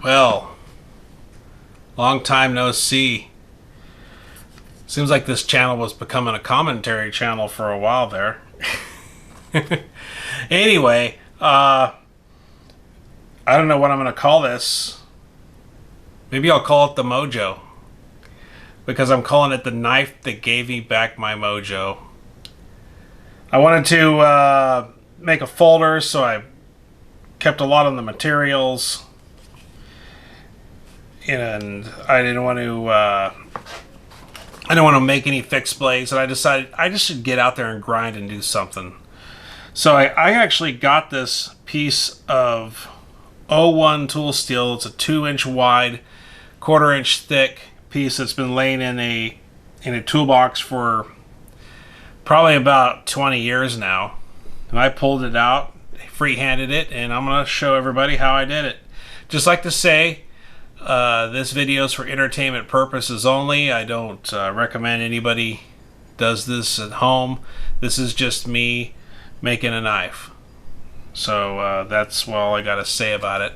Well, long time no see. Seems like this channel was becoming a commentary channel for a while there. Anyway, I don't know what I'm going to call this. Maybe I'll call it the mojo, because I'm calling it the knife that gave me back my mojo. I wanted to make a folder, so I kept a lot of the materials, and I didn't want to make any fixed blades, and I decided I just should get out there and grind and do something. So I actually got this piece of '01 tool steel. It's a 2-inch wide, 1/4-inch thick piece that's been laying in a toolbox for probably about 20 years now. And I pulled it out, free-handed it, and I'm going to show everybody how I did it. Just like to say, this video is for entertainment purposes only. I don't recommend anybody does this at home. This is just me making a knife. So that's all I got to say about it.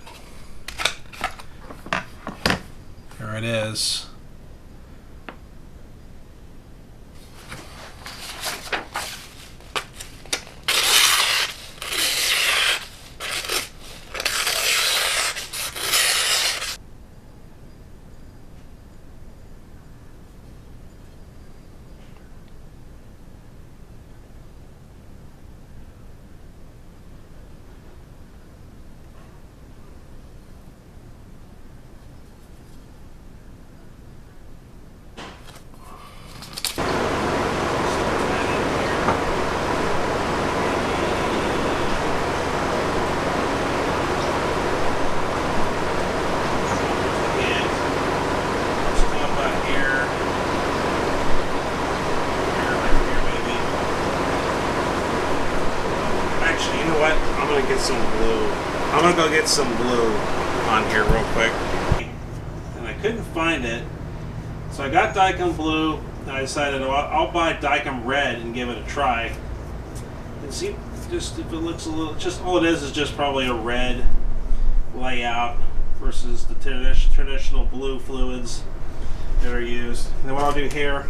Here it is. I'm gonna go get some glue on here real quick. And I couldn't find it, so I got Dykem blue, and I decided I'll buy Dykem red and give it a try and see just if it looks a little. Just all it is just probably a red layout versus the traditional blue fluids that are used. And then what I'll do here,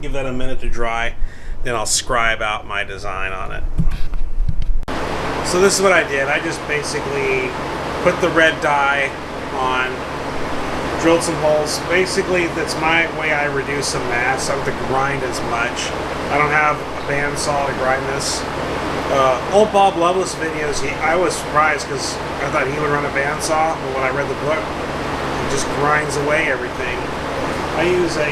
give that a minute to dry, then I'll scribe out my design on it. So this is what I did. I just basically put the red dye on, drilled some holes. Basically, that's my way I reduce some mass. I don't have to grind as much. I don't have a bandsaw to grind this. Old Bob Loveless videos, I was surprised because I thought he would run a bandsaw, but when I read the book, he just grinds away everything. I use a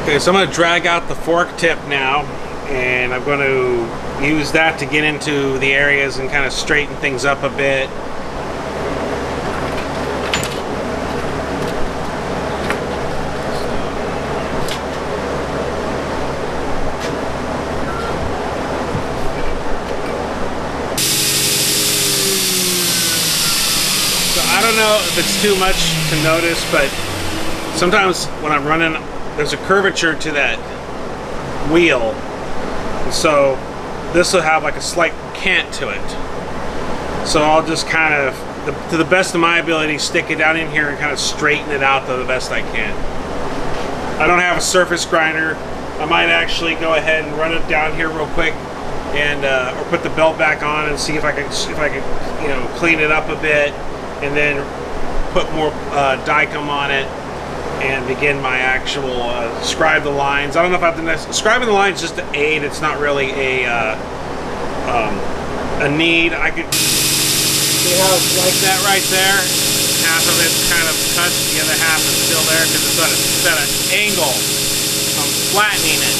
Okay, so I'm going to drag out the fork tip now, and I'm going to use that to get into the areas and kind of straighten things up a bit. So I don't know if it's too much to notice, but sometimes when I'm running, there's a curvature to that wheel, and so this will have like a slight cant to it. So I'll just kind of, to the best of my ability, stick it down in here and kind of straighten it out the best I can. I don't have a surface grinder. I might actually go ahead and run it down here real quick, and or put the belt back on and see if I can you know, clean it up a bit, and then put more Dicom on it and begin my actual scribe the lines. I don't know if I have to scribing the lines just to aid. It's not really a need. I could see how it's like that right there. Half of it's kind of touched, the other half is still there because it's at an angle. So I'm flattening it.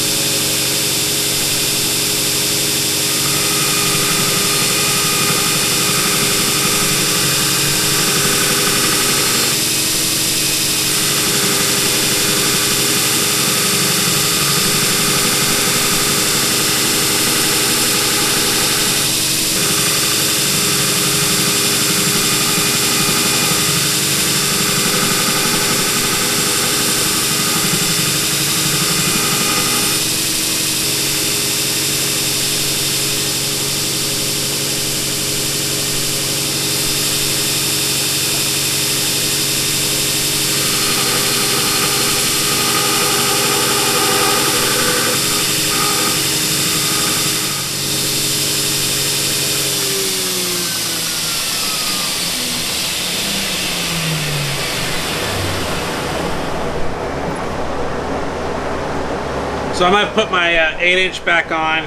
So I might put my 8-inch back on,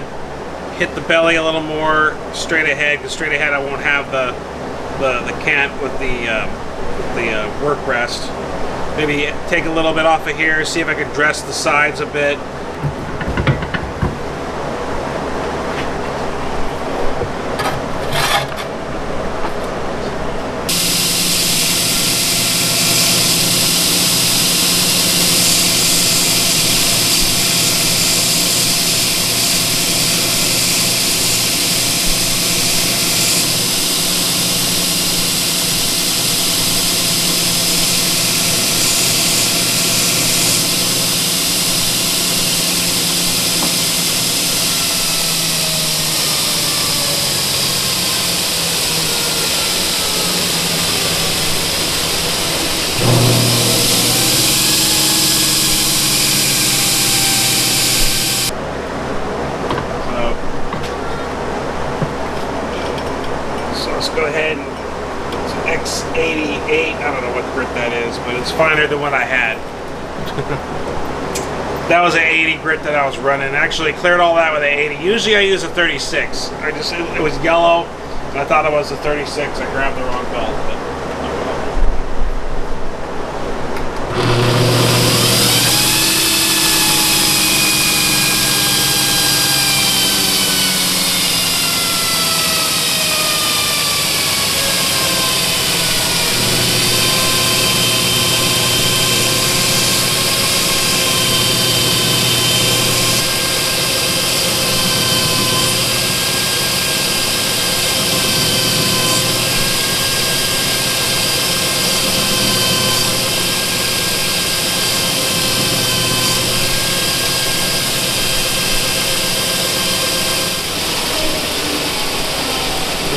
hit the belly a little more straight ahead, because straight ahead I won't have the cant with the work rest. Maybe take a little bit off of here, see if I can dress the sides a bit. Go ahead and it's X88. I don't know what grit that is, but it's finer than what I had. That was an 80 grit that I was running. Actually cleared all that with an 80. Usually I use a 36. It was yellow, and I thought it was a 36. I grabbed the wrong belt. But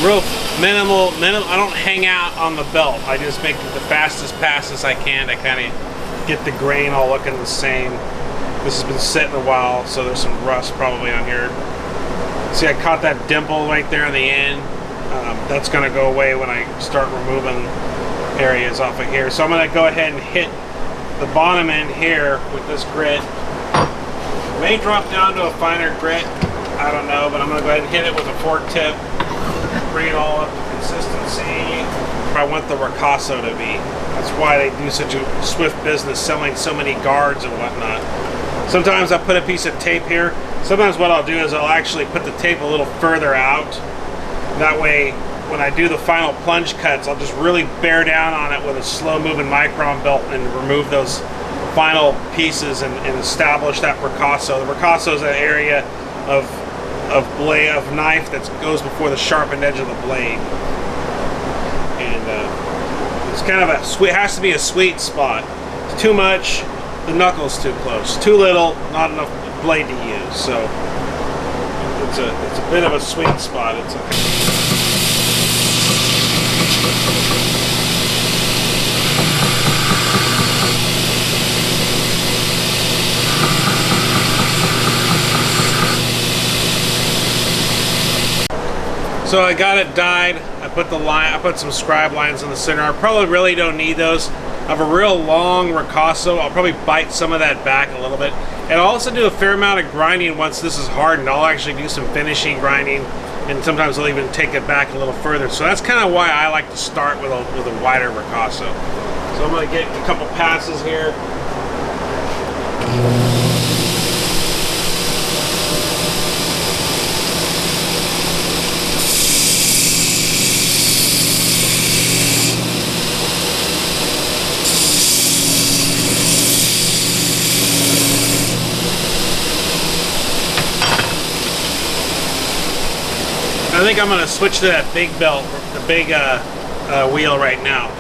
real minimal. I don't hang out on the belt. I just make the fastest passes I can to kind of get the grain all looking the same. This has been sitting a while, so there's some rust probably on here. See, I caught that dimple right there in the end. That's going to go away when I start removing areas off of here. So I'm going to go ahead and hit the bottom end here with this grit. It may drop down to a finer grit. I don't know, but I'm going to go ahead and hit it with a fork tip. Bring it all up to consistency. I want the ricasso to be. That's why they do such a swift business selling so many guards and whatnot. Sometimes I put a piece of tape here. Sometimes what I'll do is I'll actually put the tape a little further out. That way, when I do the final plunge cuts, I'll just really bear down on it with a slow-moving micron belt and remove those final pieces and establish that ricasso. The ricasso is an area of knife that goes before the sharpened edge of the blade, and it's kind of a sweet. It has to be a sweet spot. It's too much, the knuckle's too close. Too little, not enough blade to use. So it's a bit of a sweet spot. So I got it dyed. I put some scribe lines in the center. I probably really don't need those. I have a real long ricasso. I'll probably bite some of that back a little bit. And I'll also do a fair amount of grinding once this is hardened. I'll actually do some finishing grinding, and sometimes I'll even take it back a little further. So that's kind of why I like to start with a wider ricasso. So I'm going to get a couple passes here. I think I'm going to switch to that big belt, the big wheel right now.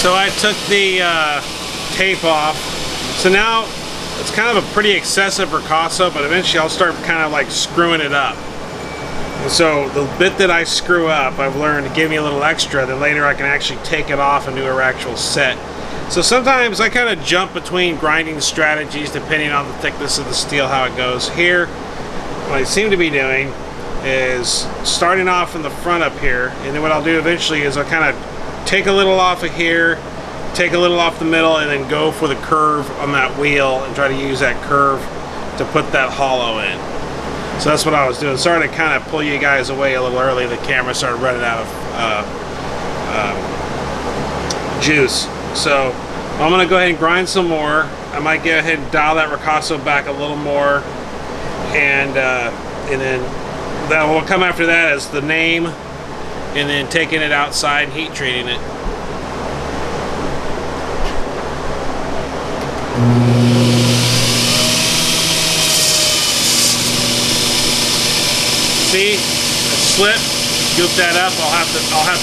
So I took the tape off. So now it's kind of a pretty excessive ricasso, but eventually I'll start kind of like screwing it up. And so the bit that I screw up, I've learned to give me a little extra, then later I can actually take it off and do an actual set. So sometimes I kind of jump between grinding strategies depending on the thickness of the steel, how it goes. Here, what I seem to be doing is starting off in the front up here, and then what I'll do eventually is I'll kind of take a little off of here, take a little off the middle, and then go for the curve on that wheel and try to use that curve to put that hollow in. So that's what I was doing. Sorry to kind of pull you guys away a little early. The camera started running out of juice. So I'm going to go ahead and grind some more. I might go ahead and dial that ricasso back a little more, and then that will come after that as the name, and then taking it outside and heat treating it. See, a slip, scoop that up. I'll have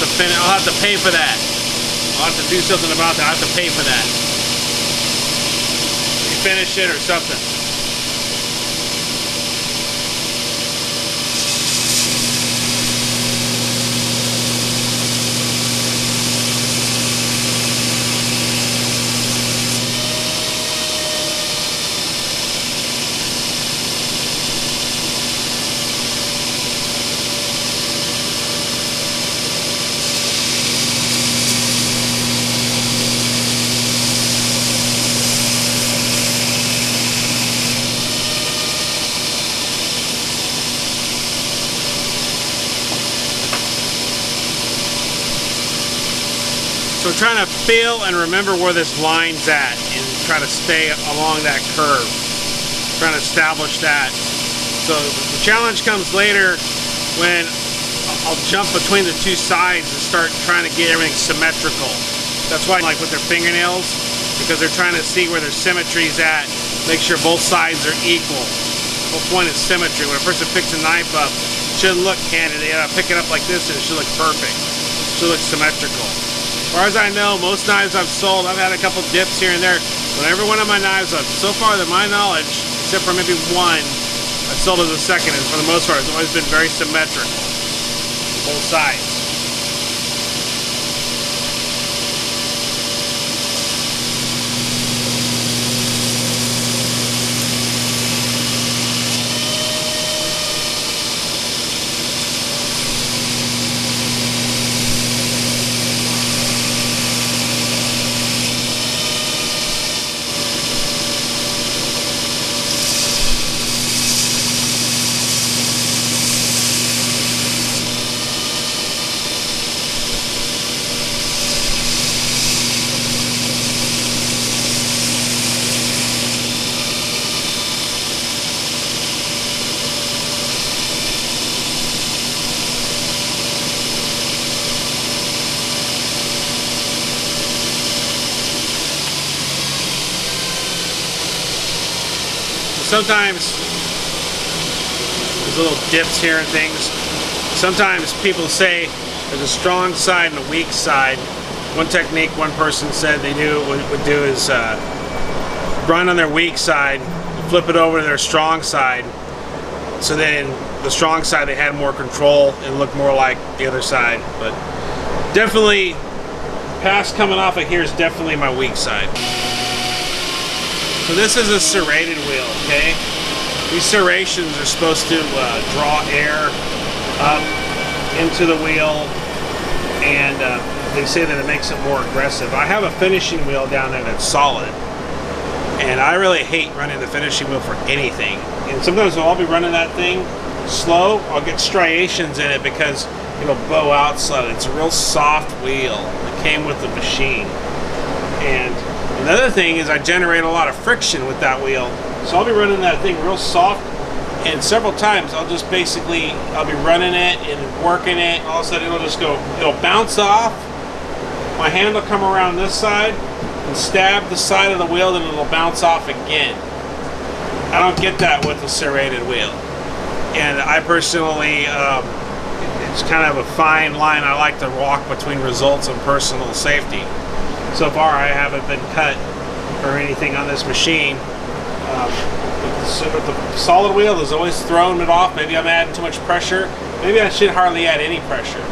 to pay for that. I'll have to do something about that. I'll have to pay for that. Refinish it or something. So trying to feel and remember where this line's at and try to stay along that curve. Trying to establish that. So the challenge comes later when I'll jump between the two sides and start trying to get everything symmetrical. That's why I like with their fingernails, because they're trying to see where their symmetry's at, make sure both sides are equal. The whole point is symmetry. When a person picks a knife up, it shouldn't look candid. They gotta pick it up like this and it should look perfect. It should look symmetrical. As far as I know, most knives I've sold, I've had a couple dips here and there. But every one of my knives, so far to my knowledge, except for maybe one, I've sold as a second, and for the most part, it's always been very symmetrical, both sides. Sometimes there's little dips here and things. Sometimes people say there's a strong side and a weak side. One technique one person said they would do is grind on their weak side, flip it over to their strong side, so then the strong side they had more control and looked more like the other side. But definitely, pass coming off of here is definitely my weak side. So this is a serrated wheel, okay? These serrations are supposed to draw air up into the wheel, and they say that it makes it more aggressive. I have a finishing wheel down there that's solid, and I really hate running the finishing wheel for anything. And sometimes I'll be running that thing slow, I'll get striations in it because it'll bow out slightly. It's a real soft wheel. It came with the machine. And another thing is I generate a lot of friction with that wheel. So I'll be running that thing real soft, and several times I'll just basically, I'll be running it and working it, all of a sudden it'll just go, it'll bounce off, my hand will come around this side and stab the side of the wheel, then it'll bounce off again. I don't get that with a serrated wheel. And I personally, it's kind of a fine line I like to walk between results and personal safety. So far I haven't been cut or anything on this machine. With the solid wheel, there's always throwing it off. Maybe I'm adding too much pressure. Maybe I should hardly add any pressure.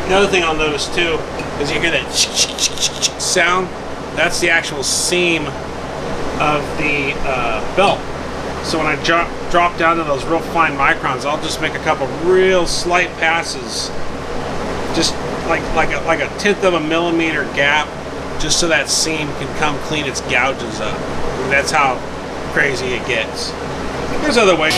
The other thing I'll notice too is you hear that sound. That's the actual seam of the belt. So when I drop down to those real fine microns, I'll just make a couple real slight passes, just like a 1/10 of a millimeter gap, just so that seam can come clean its gouges up. And that's how crazy it gets. There's other ways.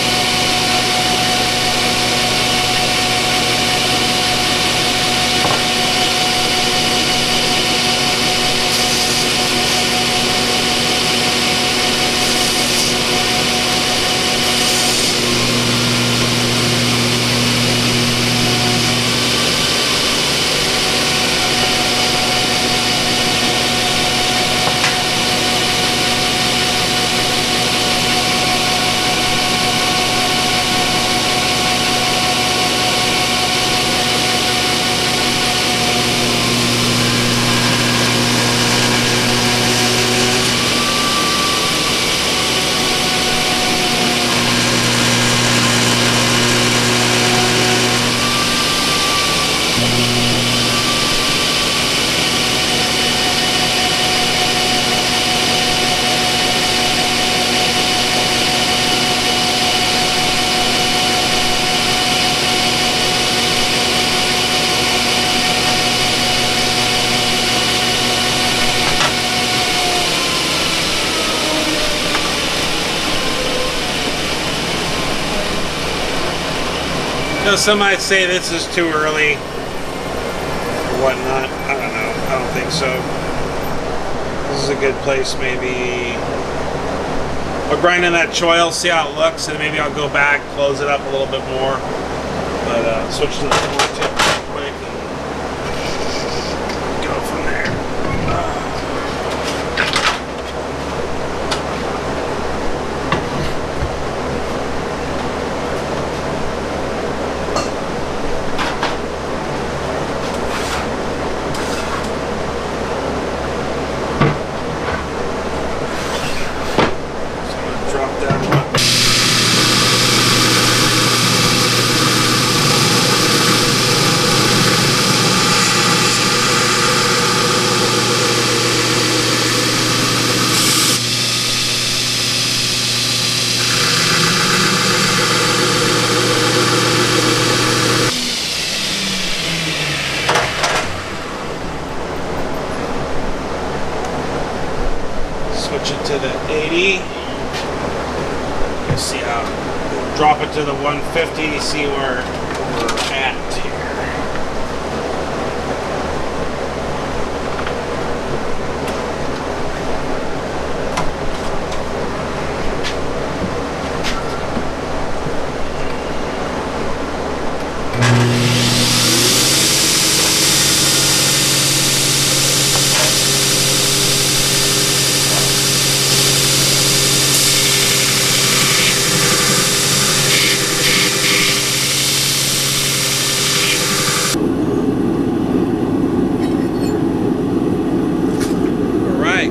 Some might say this is too early or whatnot. I don't know. I don't think so. This is a good place. Maybe I'll grind in that choil, see how it looks, and maybe I'll go back, close it up a little bit more. But switch to the floor tip real quick and go from there. Switch it to the 80. Let's see how. Drop it to the 150. See where we're at here.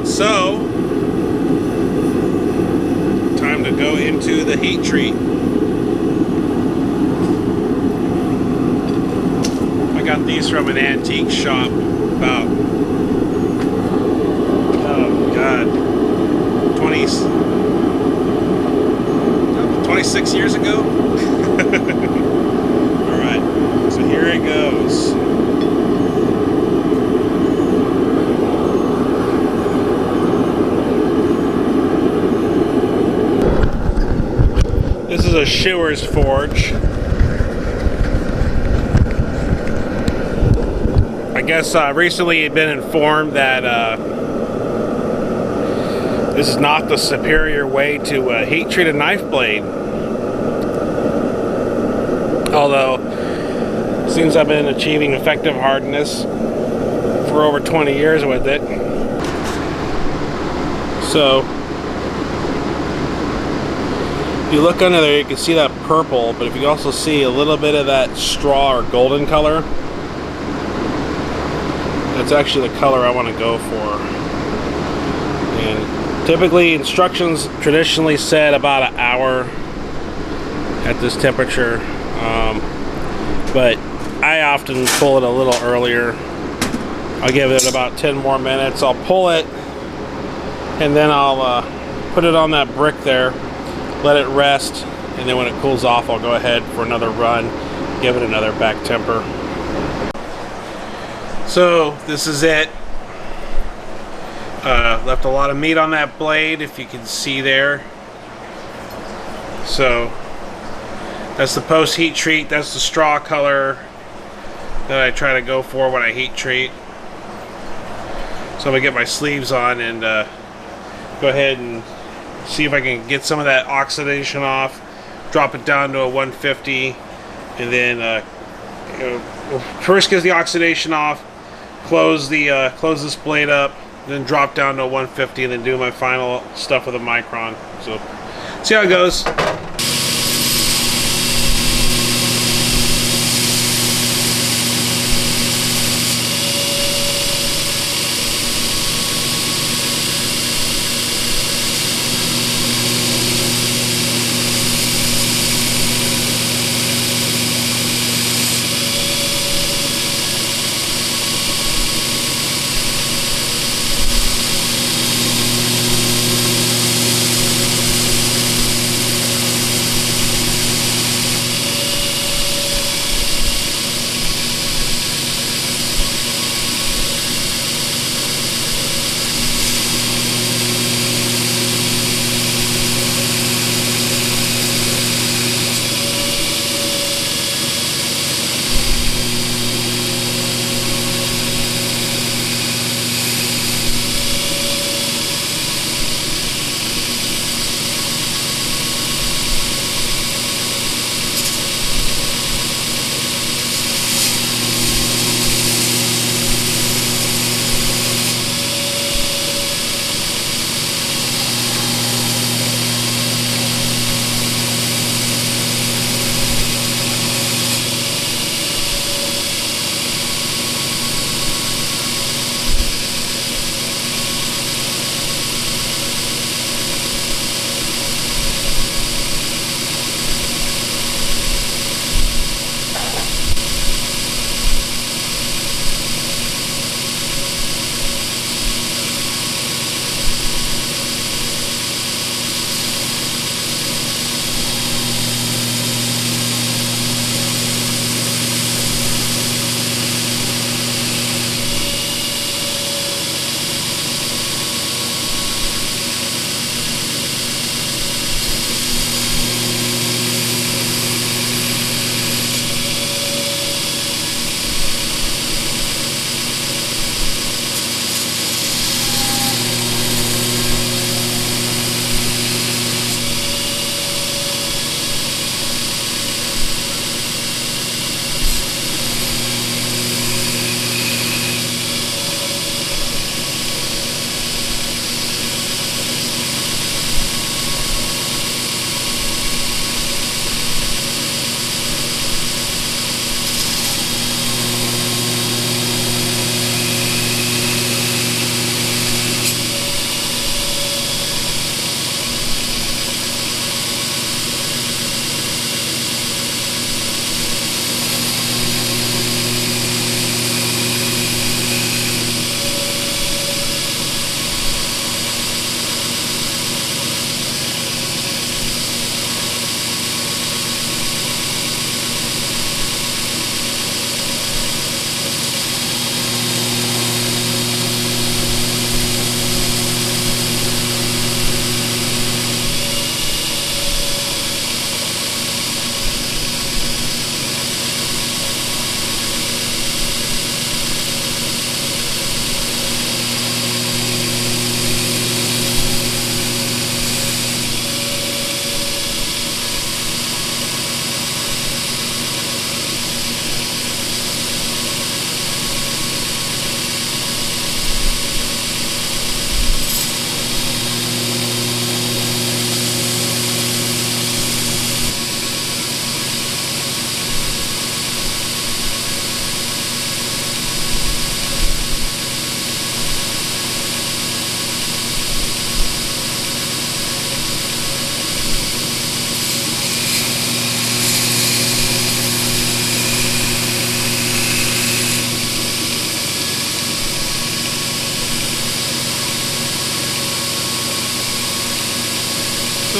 So, time to go into the heat treat. I got these from an antique shop about, oh God, 26 years ago. All right, so here it goes. This is a shoer's forge. I guess recently you've been informed that this is not the superior way to heat treat a knife blade. Although, since I've been achieving effective hardness for over 20 years with it. So, if you look under there, you can see that purple, but if you also see a little bit of that straw or golden color, That's actually the color I want to go for. And typically instructions traditionally said about an hour at this temperature, but I often pull it a little earlier. I'll give it about 10 more minutes. I'll pull it and then I'll put it on that brick there, let it rest, and then when it cools off I'll go ahead for another run, give it another back temper. So this is it. Left a lot of meat on that blade, if you can see there. So that's the post heat treat. That's the straw color that I try to go for when I heat treat. So I'm gonna get my sleeves on and go ahead and see if I can get some of that oxidation off, drop it down to a 150, and then first get the oxidation off, close this blade up, then drop down to a 150, and then do my final stuff with a micron. So see how it goes.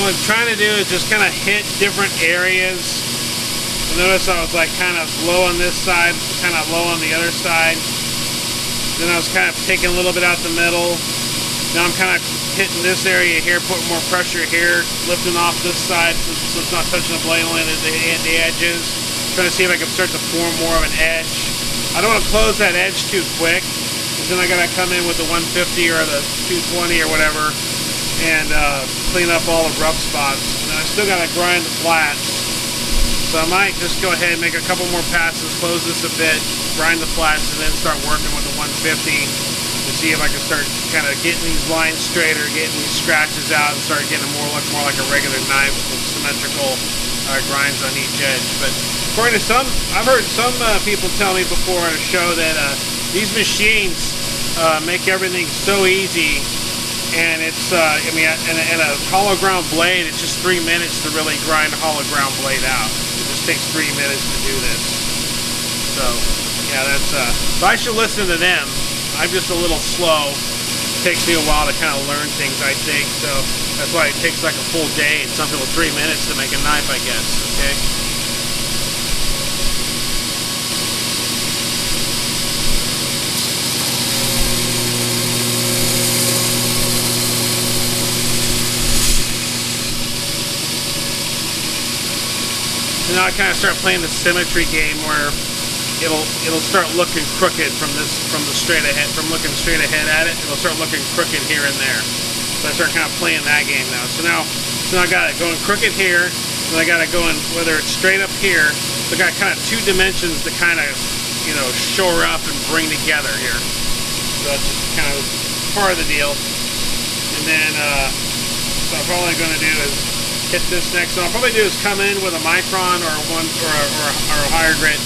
I'm trying to do is just kind of hit different areas. Notice I was like kind of low on this side, kind of low on the other side. Then I was kind of taking a little bit out the middle. Now I'm kind of hitting this area here, putting more pressure here, lifting off this side so it's not touching the blade, only the edges. Trying to see if I can start to form more of an edge. I don't want to close that edge too quick, because then I gotta come in with the 150 or the 220 or whatever and clean up all the rough spots. And I still gotta grind the flats. So I might just go ahead and make a couple more passes, close this a bit, grind the flats, and then start working with the 150 to see if I can start kind of getting these lines straighter, getting these scratches out, and start getting look more like a regular knife with symmetrical grinds on each edge. But according to some, I've heard some people tell me before on a show that these machines make everything so easy. And it's, I mean, and a hollow ground blade, it's just 3 minutes to really grind a hollow ground blade out. It just takes 3 minutes to do this. So, yeah, that's, so I should listen to them. I'm just a little slow. It takes me a while to kind of learn things, I think. So that's why it takes like a full day and some people 3 minutes to make a knife, I guess, okay? And now I kind of start playing the symmetry game where it'll start looking crooked from the straight ahead, from looking straight ahead at it. It'll start looking crooked here and there. So I start kind of playing that game now. So now I got it going crooked here, and I got it going whether it's straight up here. So I got kind of two dimensions to kind of, you know, shore up and bring together here. So that's just kind of part of the deal. And then so I'm probably going to do is hit this next. So I'll probably do is come in with a micron or a higher grit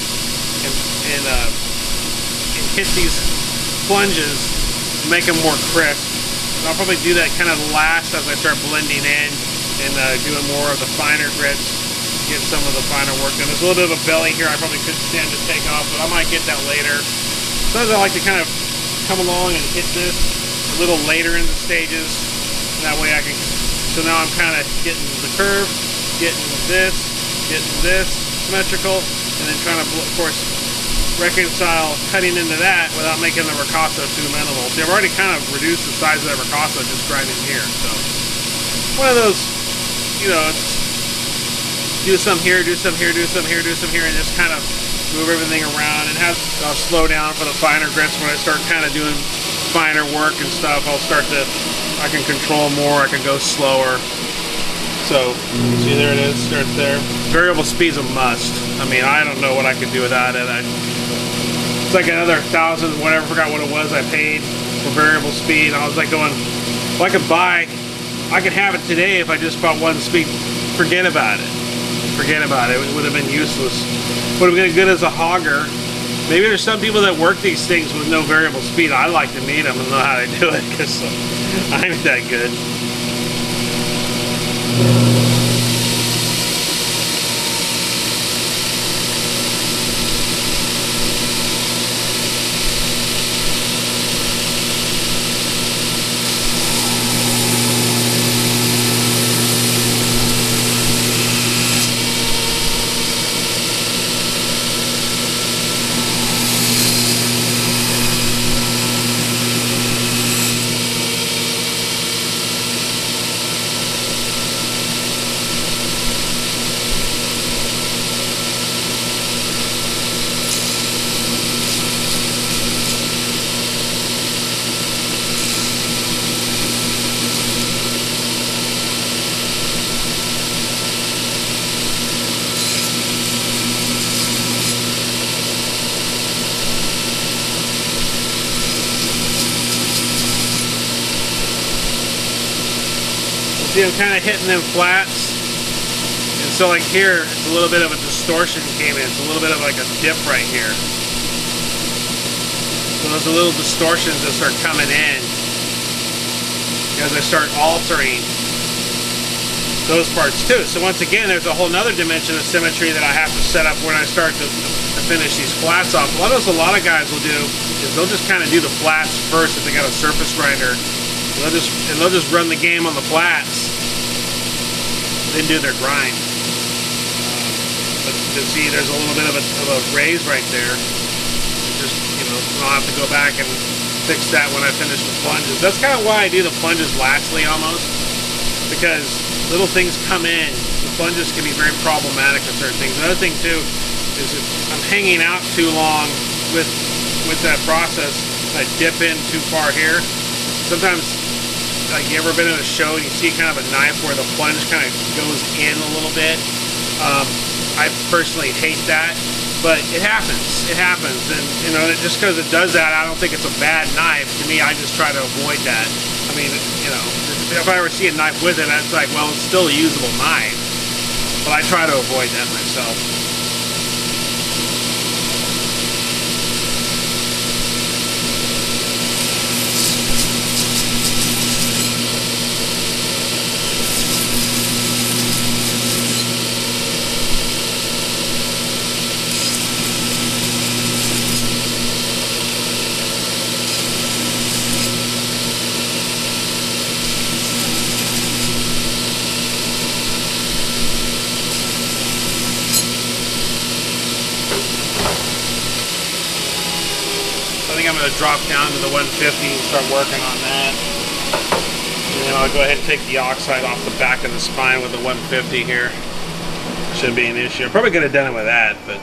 and hit these plunges, make them more crisp. And I'll probably do that kind of last as I start blending in and doing more of the finer grits, get some of the finer work done. There's a little bit of a belly here I probably could stand to take off, but I might get that later. Sometimes I like to kind of come along and hit this a little later in the stages. That way I can. So now I'm kind of getting the curve, getting this symmetrical, and then trying to, of course, reconcile cutting into that without making the ricasso too minimal. See, I've already kind of reduced the size of that ricasso just grinding here. So one of those, you know, it's do some here, do some here, do some here, do some here, and just kind of move everything around. And I'll slow down for the finer grits when I start kind of doing finer work and stuff. I can control more, I can go slower. So, see, there it is, starts there. Variable speed's a must. I mean, I don't know what I could do without it. It's like another 1,000, whatever, forgot what it was I paid for variable speed. I was like going, well, I could have it today if I just bought one speed. Forget about it. Forget about it. It would have been useless. Would have been good as a hogger. Maybe there's some people that work these things with no variable speed. I like to meet them and know how to do it, because I ain't that good. See, I'm kind of hitting them flats, and so like here, it's a little bit of a distortion came in. It's a little bit of like a dip right here. So those are little distortions that start coming in as I start altering those parts too. So once again, there's a whole nother dimension of symmetry that I have to set up when I start to finish these flats off. What else a lot of guys will do is they'll just kind of do the flats first if they got a surface grinder. They'll just run the game on the flats, then do their grind. But you see, there's a little bit of a raise right there. Just, you know, I'll have to go back and fix that when I finish the plunges. That's kind of why I do the plunges lastly, almost, because little things come in. The plunges can be very problematic with certain things. Another thing too is if I'm hanging out too long with that process, I dip in too far here. Sometimes, like, you ever been in a show and you see kind of a knife where the plunge kind of goes in a little bit? I personally hate that. But it happens. It happens, and you know, just because it does that, I don't think it's a bad knife. To me, I just try to avoid that. I mean, you know, if I ever see a knife with it, it's like, well, it's still a usable knife. But I try to avoid that myself. I'm going to drop down to the 150 and start working on that. And then I'll go ahead and take the oxide off the back of the spine with the 150 here. Shouldn't be an issue. I probably could have done it with that, but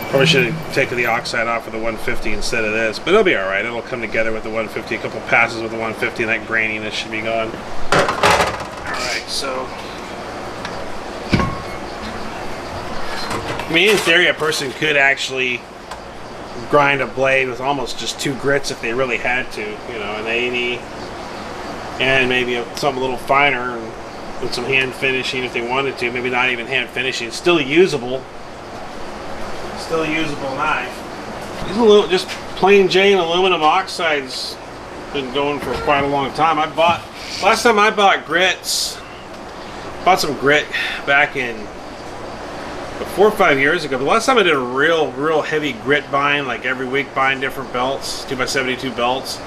probably should have taken the oxide off of the 150 instead of this. But it'll be alright. It'll come together with the 150. A couple passes with the 150 and that graininess should be gone. Alright, so I mean, in theory, a person could actually grind a blade with almost just 2 grits if they really had to, you know, an 80 and maybe something a little finer and with some hand finishing if they wanted to, maybe not even hand finishing. It's still usable knife. These little, just plain Jane aluminum oxide's been going for quite a long time. Last time I bought grits, bought some grit back in 4 or 5 years ago. The last time I did a real heavy grit buying, like every week buying different belts, 2x72 belts,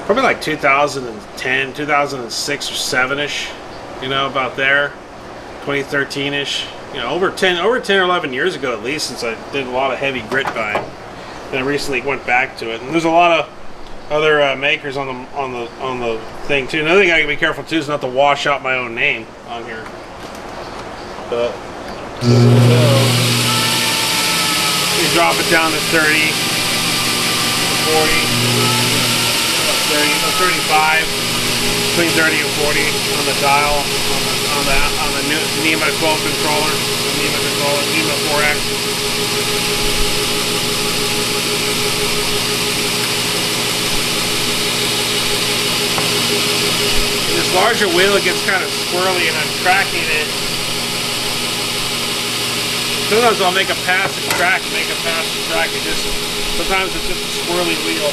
probably like 2010, 2006 or 7-ish, you know, about there, 2013-ish, you know, over 10 or 11 years ago at least, since I did a lot of heavy grit buying. And I recently went back to it, and there's a lot of other makers on the thing too. Another thing I gotta be careful too is not to wash out my own name on here. But you drop it down to 30, 40, 35, between 30 and 40 on the dial, on the new NEMA 12 controller, NEMA 4X. This larger wheel, it gets kind of squirrely, and I'm tracking it. Sometimes I'll make a pass and track, It just, sometimes it's just a swirly wheel.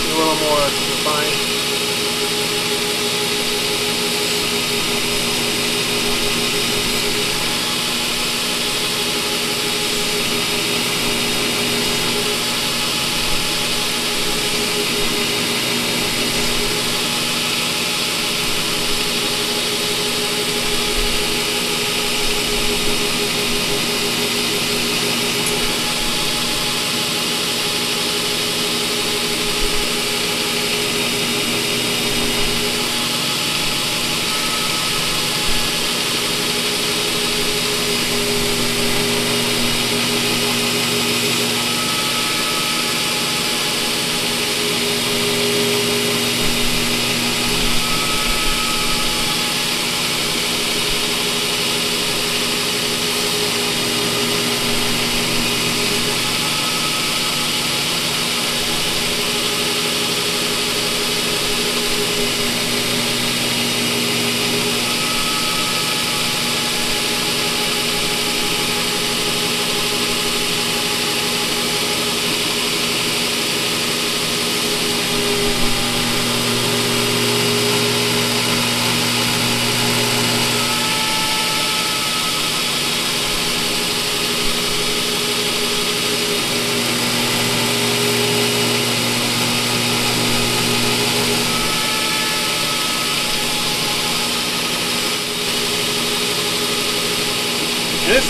A little more refined.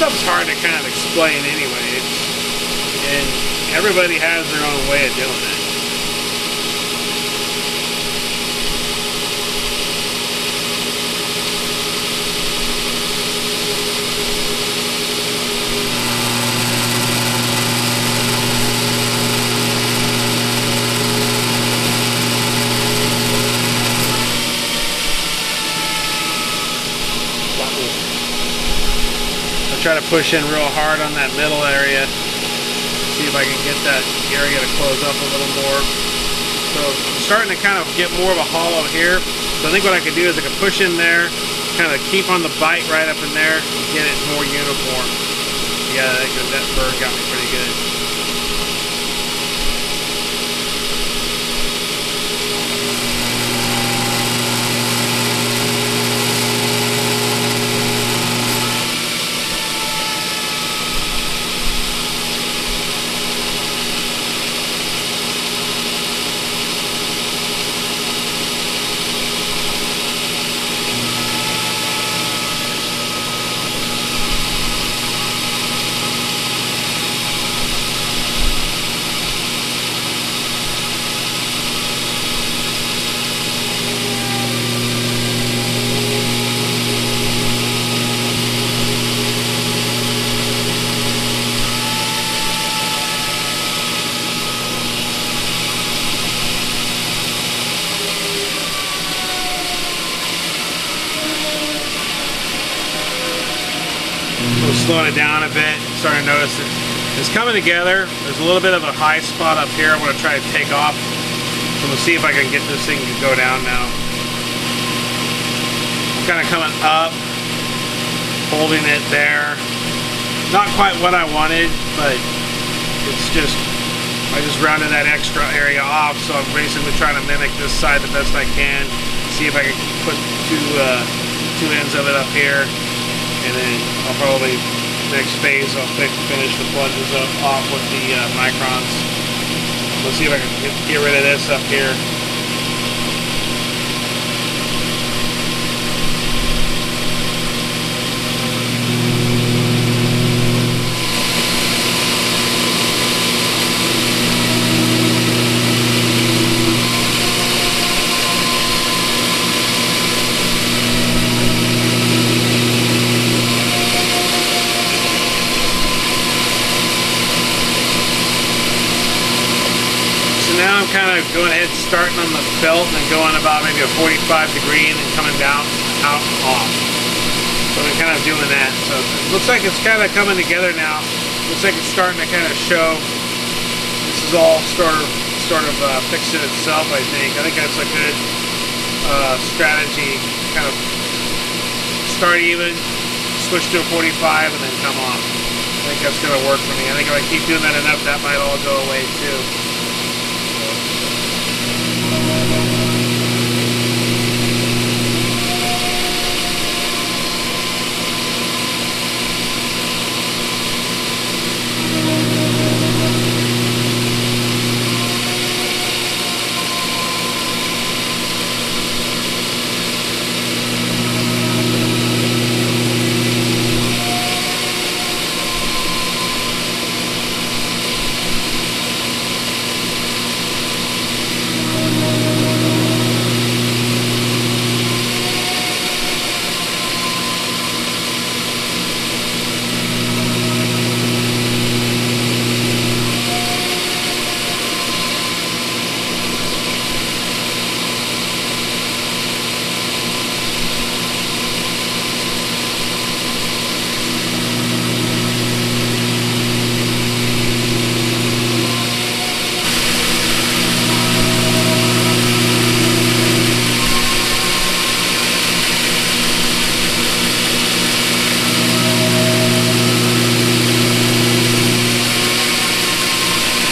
stuff's hard to kind of explain anyway, and everybody has their own way of doing it. Try to push in real hard on that middle area. See if I can get that area to close up a little more. So I'm starting to kind of get more of a hollow here. So I think what I could do is I could push in there, kind of keep on the bite right up in there, and get it more uniform. Yeah, that bird got me pretty good. Slowing it down a bit, starting to notice that it's coming together. There's a little bit of a high spot up here. I'm going to try to take off. So we'll see if I can get this thing to go down now. I'm kind of coming up, holding it there. Not quite what I wanted, but it's just, I just rounded that extra area off. So I'm basically trying to mimic this side the best I can. See if I can put two ends of it up here. And then I'll probably, next phase, I'll finish the plunges off with the microns. Let's see if I can get rid of this up here. Now I'm kind of going ahead, starting on the belt and going about maybe a 45 degree and then coming down, out, off. So I'm kind of doing that. So it looks like it's kind of coming together now. Looks like it's starting to kind of show. This is all sort of fixing itself, I think. I think that's a good strategy. Kind of start even, switch to a 45 and then come off. I think that's going to work for me. I think if I keep doing that enough, that might all go away too.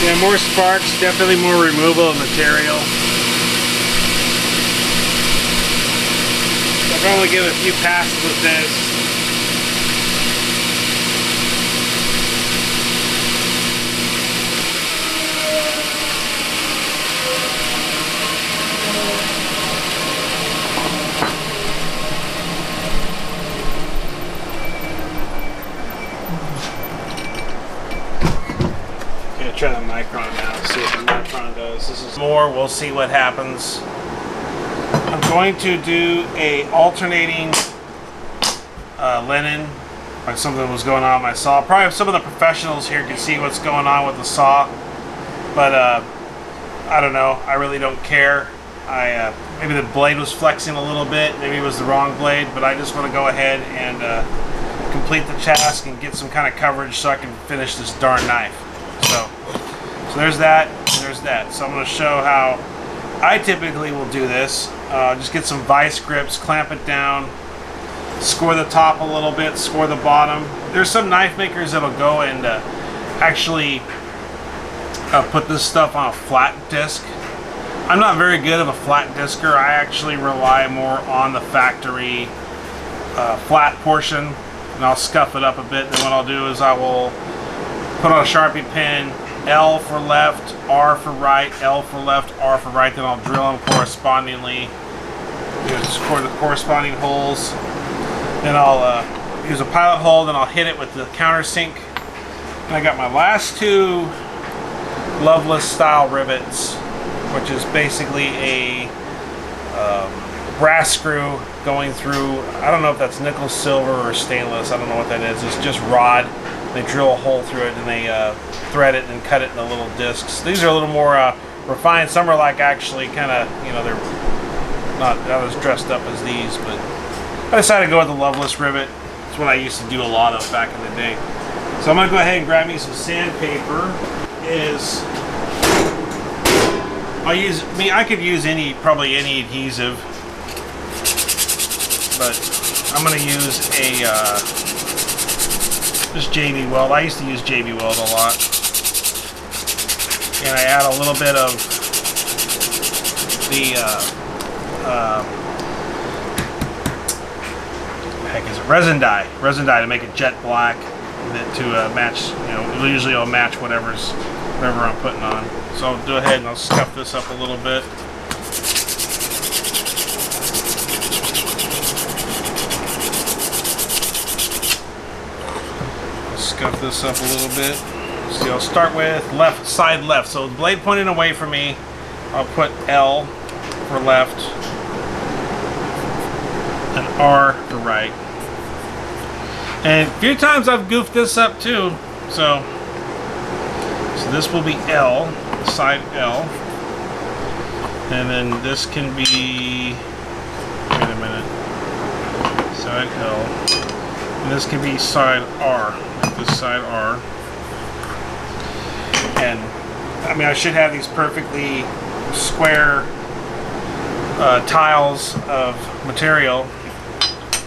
Yeah, more sparks, definitely more removal of material. I'll probably give it a few passes with this. micron now. See what the micron does. This is more. We'll see what happens. I'm going to do a alternating linen, like something was going on with my saw. Probably some of the professionals here can see what's going on with the saw, but I don't know. I really don't care. Maybe the blade was flexing a little bit. Maybe it was the wrong blade, but I just want to go ahead and complete the task and get some kind of coverage so I can finish this darn knife. So there's that, and there's that. So I'm going to show how I typically will do this. Just get some vice grips, clamp it down, score the top a little bit, score the bottom. There's some knife makers that'll go and actually put this stuff on a flat disc. I'm not very good of a flat discer. I actually rely more on the factory flat portion, and I'll scuff it up a bit. Then what I'll do is I will put on a Sharpie pen, L for left, R for right, L for left, R for right. Then I'll drill them correspondingly. Score the corresponding holes. Then I'll use a pilot hole. Then I'll hit it with the countersink. And I got my last two Loveless style rivets, which is basically a brass screw going through. I don't know if that's nickel, silver, or stainless. I don't know what that is. It's just rod. They drill a hole through it and they thread it and cut it into little discs. These are a little more refined. Some are like actually kind of, you know, they're not as dressed up as these, but I decided to go with the Loveless rivet. It's what I used to do a lot of back in the day. So I'm going to go ahead and grab me some sandpaper. I could use probably any adhesive, but I'm going to use just JB Weld. I used to use JB Weld a lot, and I add a little bit of the resin dye to make it jet black, to match. You know, usually I'll match whatever I'm putting on. So I'll go ahead and I'll scuff this up a little bit. Scuff this up a little bit. So I'll start with left side left. So the blade pointing away from me, I'll put L for left and R for right. And a few times I've goofed this up too. So this will be L, side L. And then this can be, wait a minute, side L. And this can be side R, like this side R. And I mean, I should have these perfectly square tiles of material.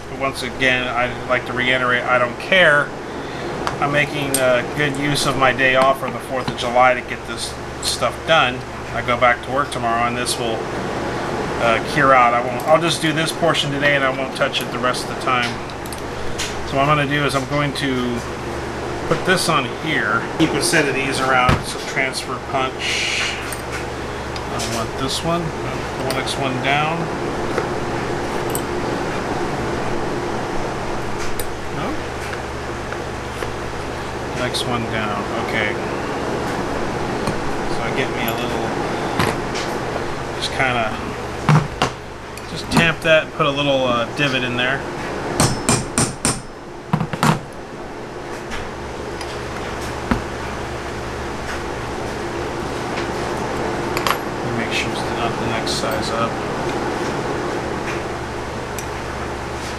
But once again, I'd like to reiterate, I don't care. I'm making good use of my day off for the 4th of July to get this stuff done. I go back to work tomorrow, and this will cure out. I'll just do this portion today, and I won't touch it the rest of the time. So what I'm going to do is I'm going to put this on here. Keep a set of these around. So transfer punch. I want this one. The next one down. Next one down. Okay. So I get me a little, just kind of, just tamp that, put a little divot in there. Make sure it's not the next size up.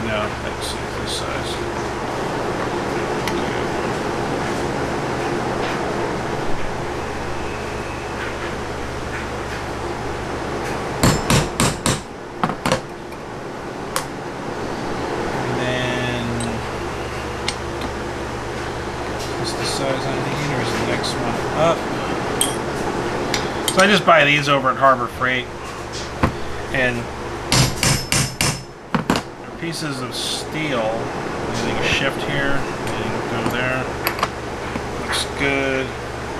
No, that's this size. So I just buy these over at Harbor Freight, and they're pieces of steel. Using a shift here, and go there. Looks good.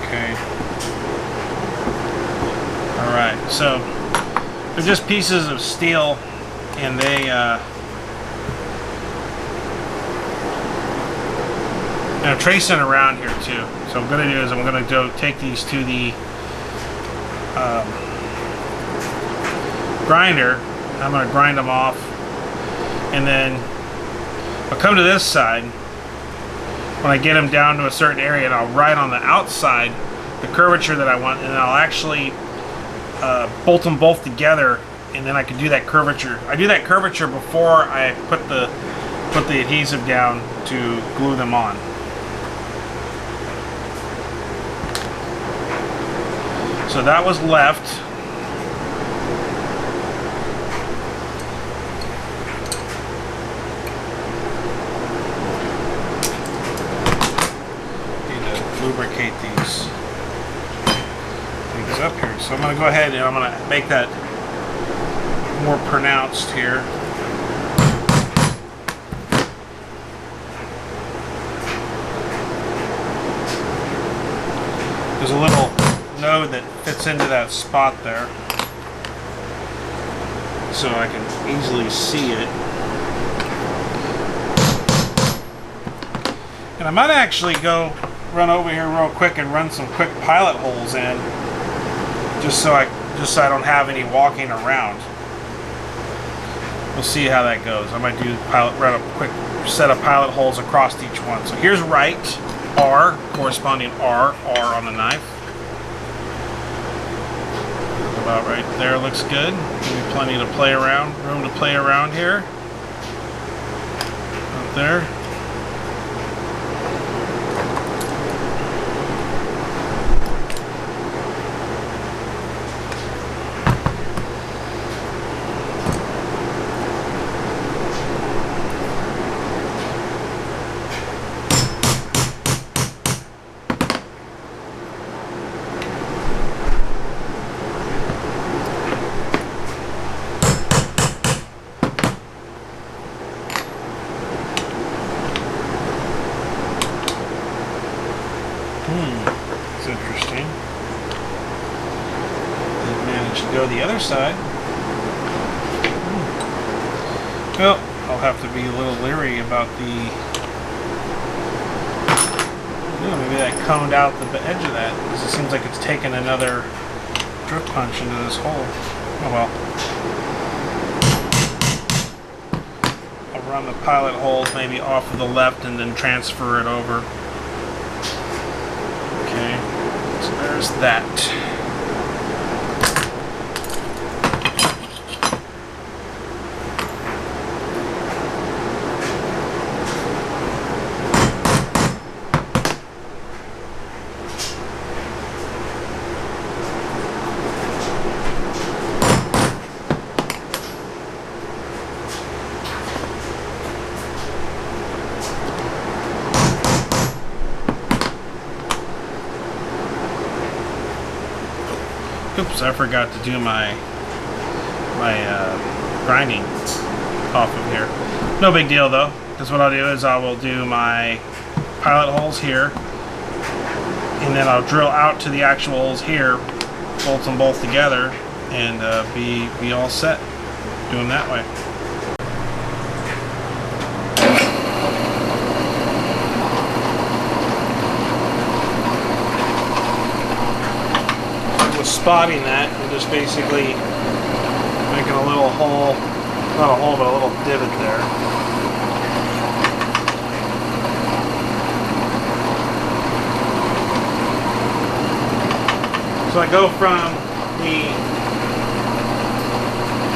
Okay. All right. So they're just pieces of steel, and And I'm tracing around here too. So what I'm going to do is I'm going to go take these to the grinder. I'm going to grind them off, and then I'll come to this side when I get them down to a certain area, and I'll write on the outside the curvature that I want, and then I'll actually bolt them both together, and then I can do that curvature. I do that curvature before I put the adhesive down to glue them on. So that was left. Need to lubricate these things up here. So I'm going to go ahead and I'm going to make that more pronounced here. There's a little node that fits into that spot there, so I can easily see it. And I might actually run over here real quick and run some quick pilot holes in, just so I don't have any walking around. We'll see how that goes. I might run a quick set of pilot holes across each one. So here's right, R, corresponding R on the knife. About right there, looks good. Give me plenty to play around, room to play around here. Up there. It's interesting. Didn't manage to go the other side. Well, I'll have to be a little leery about maybe that coned out the edge of that, because it seems like it's taken another drip punch into this hole. Oh well. I'll run the pilot holes maybe off of the left and then transfer it over. Okay, so there's that. Oops, I forgot to do my grinding off of here. No big deal though, because what I'll do is I will do my pilot holes here, and then I'll drill out to the actual holes here, bolt them both together, and be all set. Do them that way. Spotting that, and just basically making a little hole, not a hole, but a little divot there. So I go from the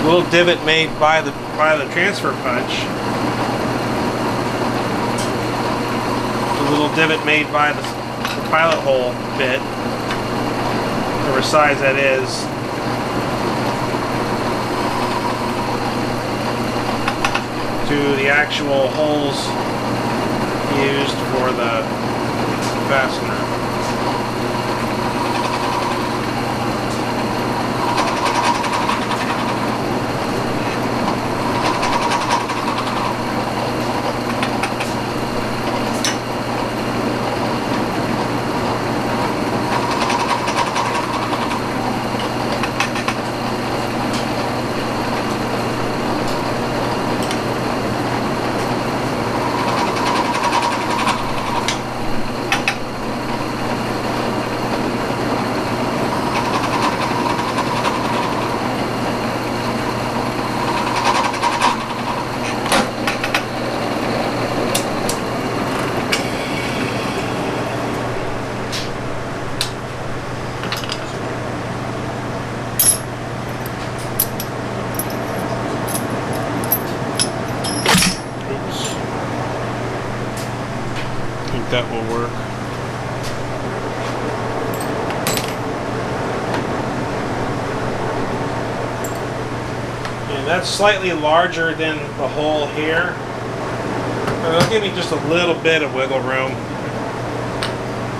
little divot made by the transfer punch, the little divot made by the pilot hole bit, whatever size that is, to the actual holes used for the fastener. that will work. And that's slightly larger than the hole here. But it'll give me just a little bit of wiggle room,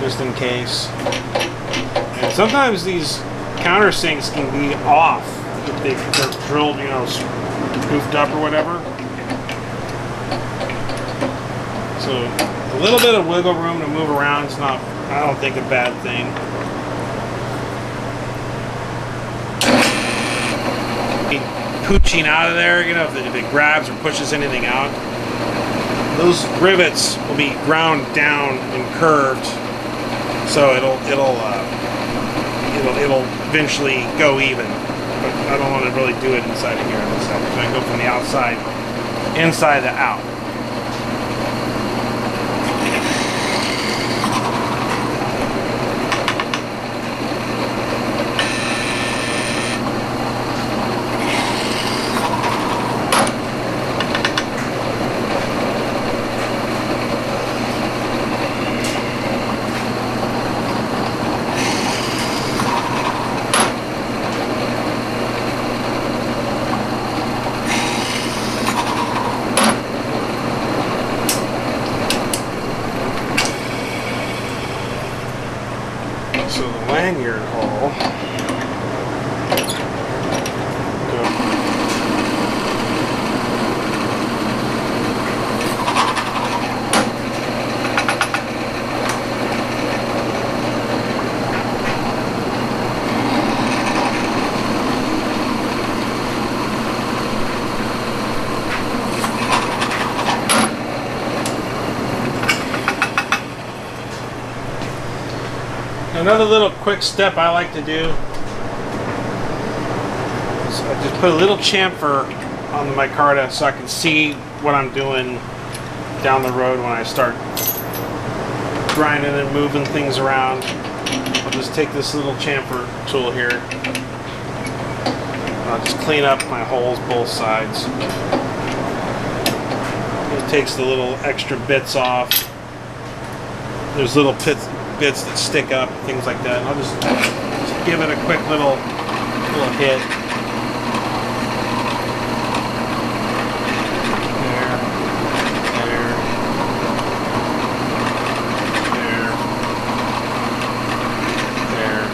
just in case. And sometimes these countersinks can be off if they're drilled, you know, goofed up or whatever. So a little bit of wiggle room to move around is not, I don't think, a bad thing. Pooching out of there, you know, if it grabs or pushes anything out, those rivets will be ground down and curved, so it'll eventually go even. But I don't want to really do it inside of here. I'm going to go from the outside, inside to out. So the lanyard hole. Another little quick step I like to do is I just put a little chamfer on the micarta so I can see what I'm doing down the road when I start grinding and moving things around. I'll just take this little chamfer tool here. I'll just clean up my holes both sides. It takes the little extra bits off. There's little bits that stick up, things like that. And I'll just give it a quick little hit. There.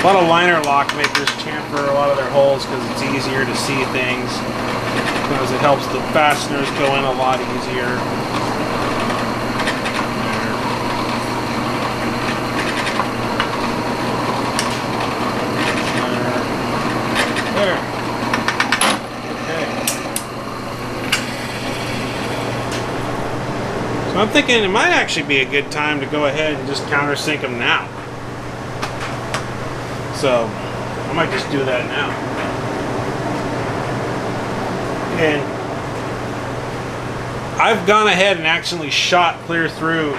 A lot of liner lock makers chamfer a lot of their holes because it's easier to see things. Because it helps the fasteners go in a lot easier. There. Okay. So I'm thinking it might actually be a good time to go ahead and just countersink them now. So I might just do that now. And I've gone ahead and actually shot clear through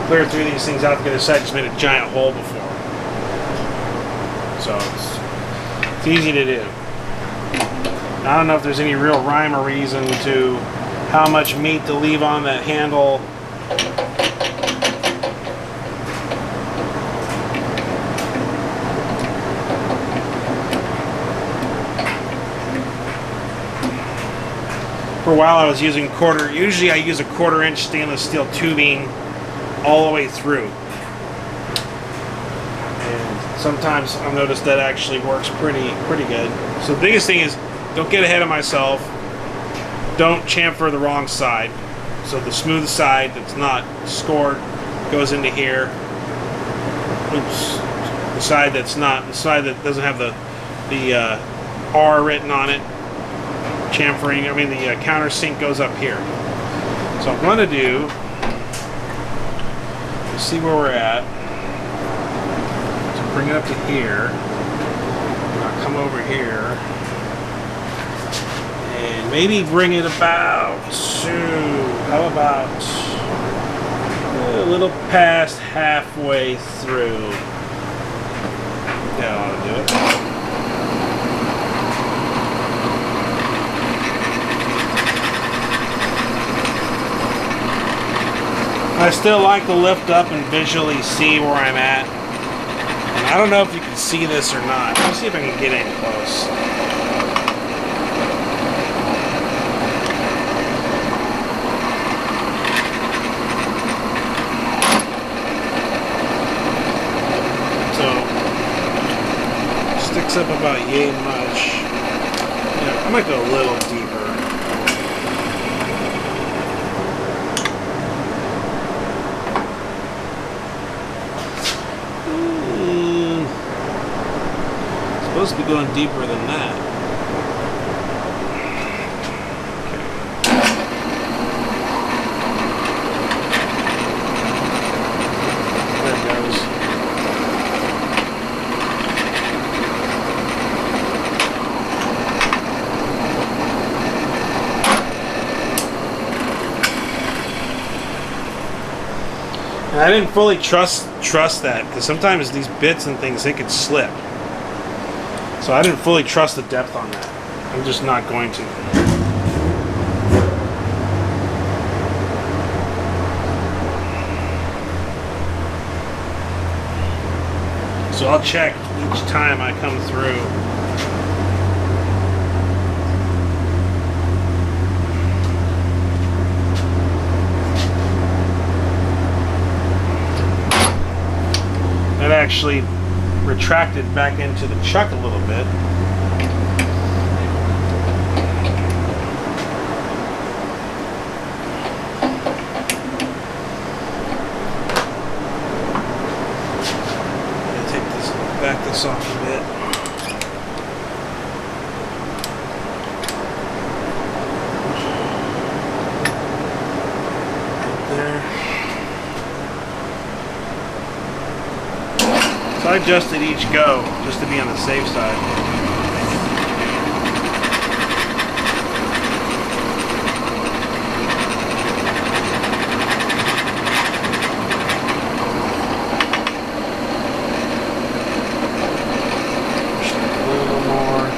these things out to the other side. Just made a giant hole before, so it's easy to do. I don't know if there's any real rhyme or reason to how much meat to leave on that handle. For a while I was using usually I use a 1/4 inch stainless steel tubing all the way through. And sometimes I've noticed that actually works pretty good. So the biggest thing is don't get ahead of myself. Don't chamfer the wrong side. So the smooth side that's not scored goes into here. Oops. The side that doesn't have the R written on it. Chamfering, I mean the countersink goes up here. So I'm going to do, let's see where we're at. So bring it up to here. And I'll come over here. And maybe bring it about to, how about a little past halfway through. That ought to do it. I still like to lift up and visually see where I'm at. And I don't know if you can see this or not. Let's see if I can get in close. Sticks up about yay much. Yeah, I might go a little deeper. Supposed to be going deeper than that. There it goes. And I didn't fully trust that, because sometimes these bits and things, they could slip. So I didn't fully trust the depth on that. I'm just not going to. So I'll check each time I come through. That actually retracted back into the chuck a little bit. I'm gonna take this, back this off a bit. So I adjusted each go just to be on the safe side. Just a little more.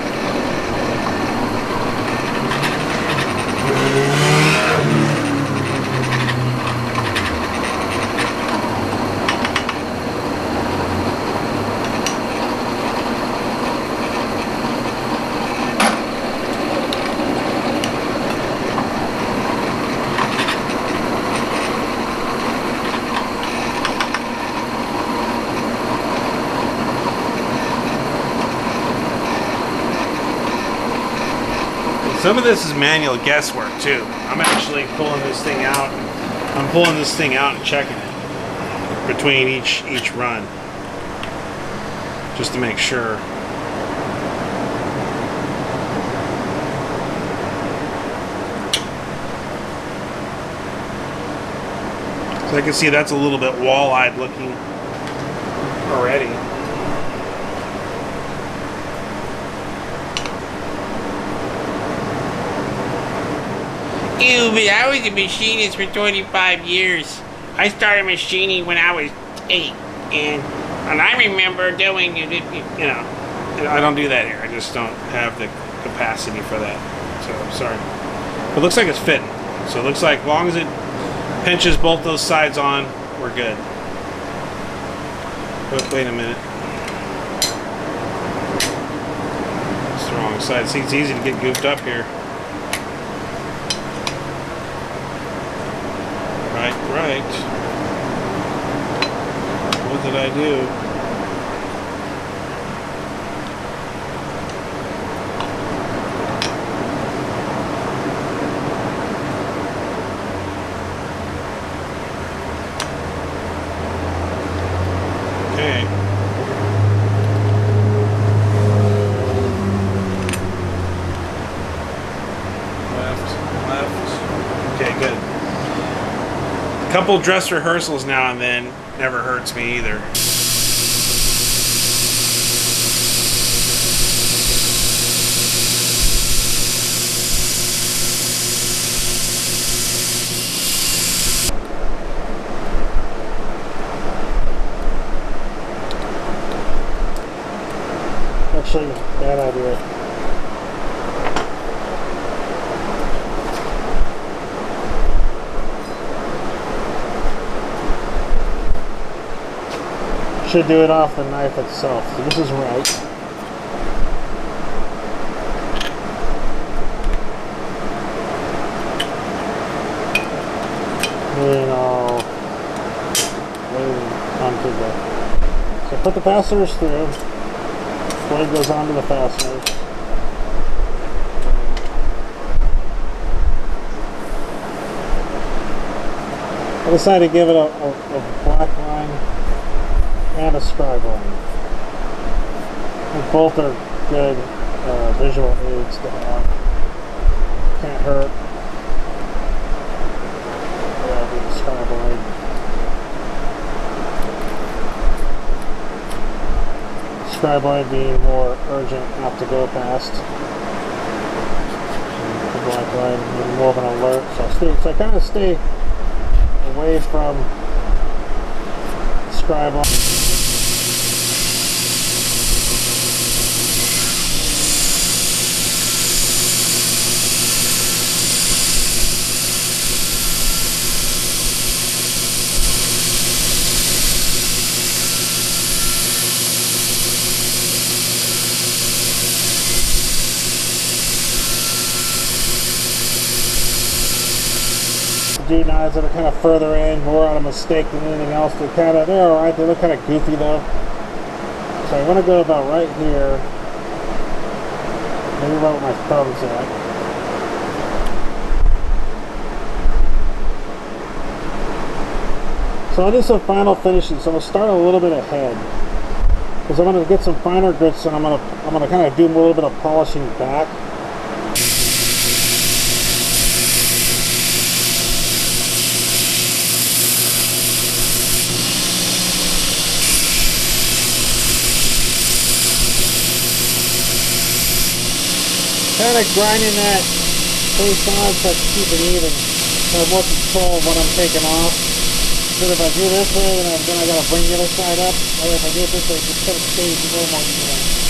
Some of this is manual guesswork too. I'm actually pulling this thing out. I'm pulling this thing out and checking it between each run, just to make sure. So I can see that's a little bit wall-eyed looking already. Ew, but I was a machinist for 25 years. I started machining when I was 8, and I remember doing it, you know. I don't do that here. I just don't have the capacity for that. So I'm sorry. It looks like it's fitting. So it looks like as long as it pinches both those sides on, we're good. But wait a minute. It's the wrong side. See, it's easy to get goofed up here. Right. What did I do? Okay. Left. Okay, good. Couple dress rehearsals now and then never hurts me either. Actually, bad idea. should do it off the knife itself. So this is right. Moving all way onto the. So put the fasteners through. Blade goes onto the fasteners. I decided to give it a black line and a scribe line. And both are good visual aids to have. Can't hurt. Scribe line. Scribe line being more urgent, have to go past. And the black line being more of an alert. So I kind of stay away from scribe line. Do knives that are kind of further in, more out of mistake than anything else. They're alright, they look kind of goofy though. So I want to go about right here. Maybe right where my thumb's at. So I'll do some final finishing. So I'm going to start a little bit ahead. Because I'm going to get some finer grits and I'm going to kind of do a little bit of polishing back. Kind of grinding that face on so I can keep it even. So I have more control of what I'm taking off. So if I do this way, then I gotta bring the other side up. Or if I do it this way, it just kind of stays a little more even.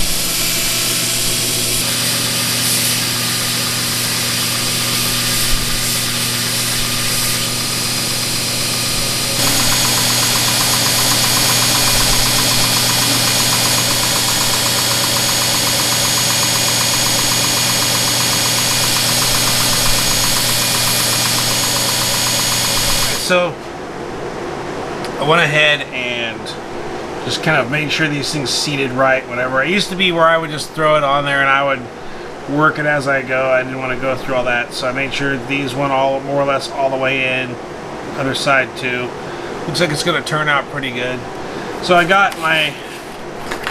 So I went ahead and just kind of made sure these things seated right, whatever. It used to be where I would just throw it on there and I would work it as I go. I didn't want to go through all that, so I made sure these went all more or less all the way in. Other side too. Looks like it's going to turn out pretty good. So I got my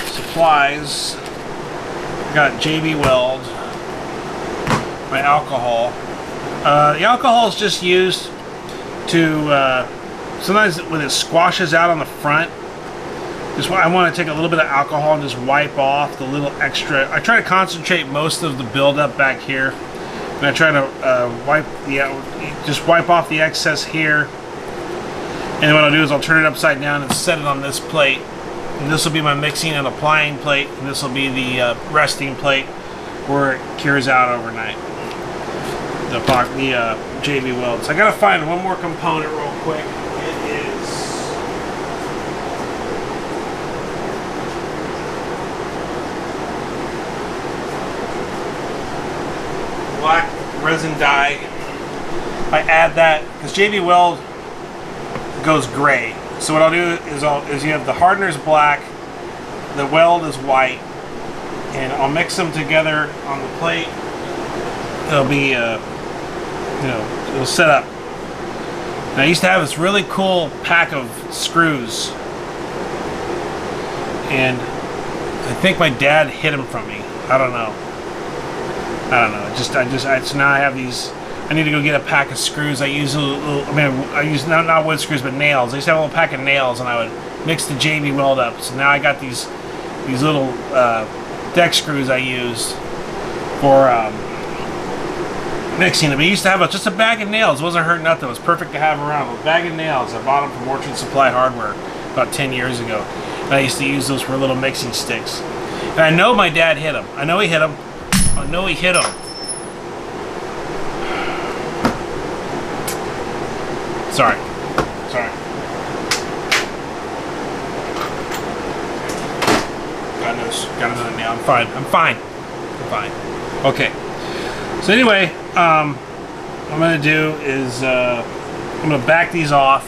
supplies. I got JB Weld, my alcohol. The alcohol is just used to sometimes when it squashes out on the front, I want to take a little bit of alcohol and just wipe off the little extra. I try to concentrate most of the buildup back here, and I try to just wipe off the excess here. And what I'll do is I'll turn it upside down and set it on this plate. And this will be my mixing and applying plate, and this will be the resting plate where it cures out overnight. The JB Weld. So I gotta find one more component real quick. It is black resin dye. I add that because JB Weld goes gray. So what I'll do is you have the hardener's black, the weld is white, and I'll mix them together on the plate. It'll be it'll set up. And I used to have this really cool pack of screws, and I think my dad hid them from me. I don't know. So now I have these. I need to go get a pack of screws. I use I use not wood screws, but nails. I used to have a little pack of nails, and I would mix the JB Weld up. So now I got these little deck screws I use for mixing them. I used to have just a bag of nails. It wasn't hurt nothing. It was perfect to have around. A bag of nails. I bought them from Orchard Supply Hardware about 10 years ago. And I used to use those for little mixing sticks. And I know my dad hit them. I know he hit them. I know he hit them. Sorry. got another nail. I'm fine. I'm fine. I'm fine. Okay. So anyway, what I'm gonna do is I'm gonna back these off,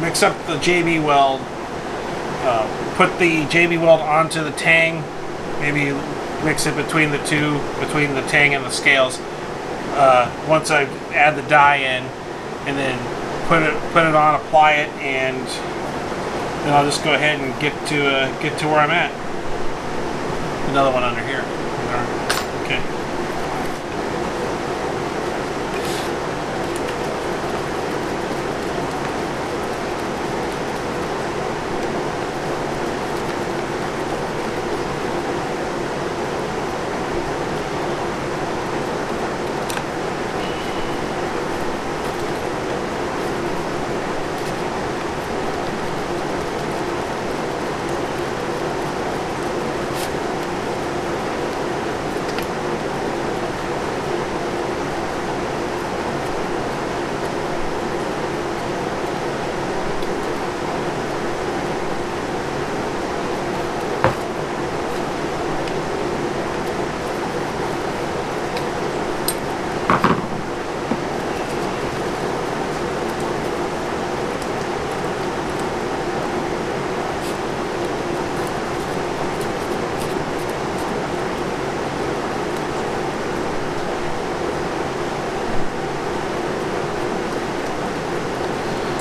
mix up the JB weld, put the JB weld onto the tang, maybe mix it between the two, between the tang and the scales. Once I add the die in, and then put it on, apply it, and then I'll just go ahead and get to where I'm at. Another one under here. Okay.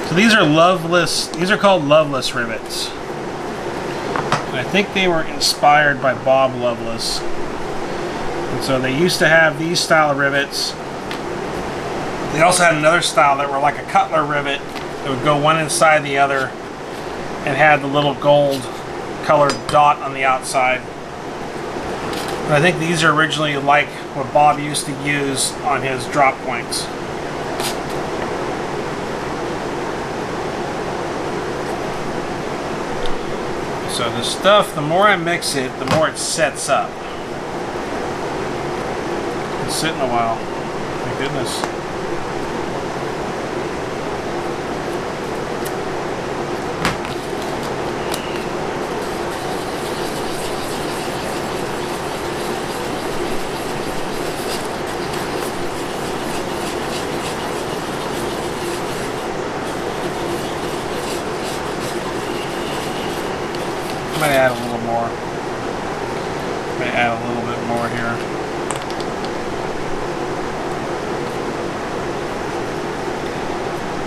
So these are loveless. These are called loveless rivets. And I think they were inspired by Bob Loveless. And so they used to have these style of rivets. They also had another style that were like a cutler rivet that would go one inside the other and had the little gold colored dot on the outside. And I think these are originally like what Bob used to use on his drop points. So the stuff, the more I mix it, the more it sets up. It's sitting a while. My goodness. I'm going to add a little more. I'm going to add a little bit more here.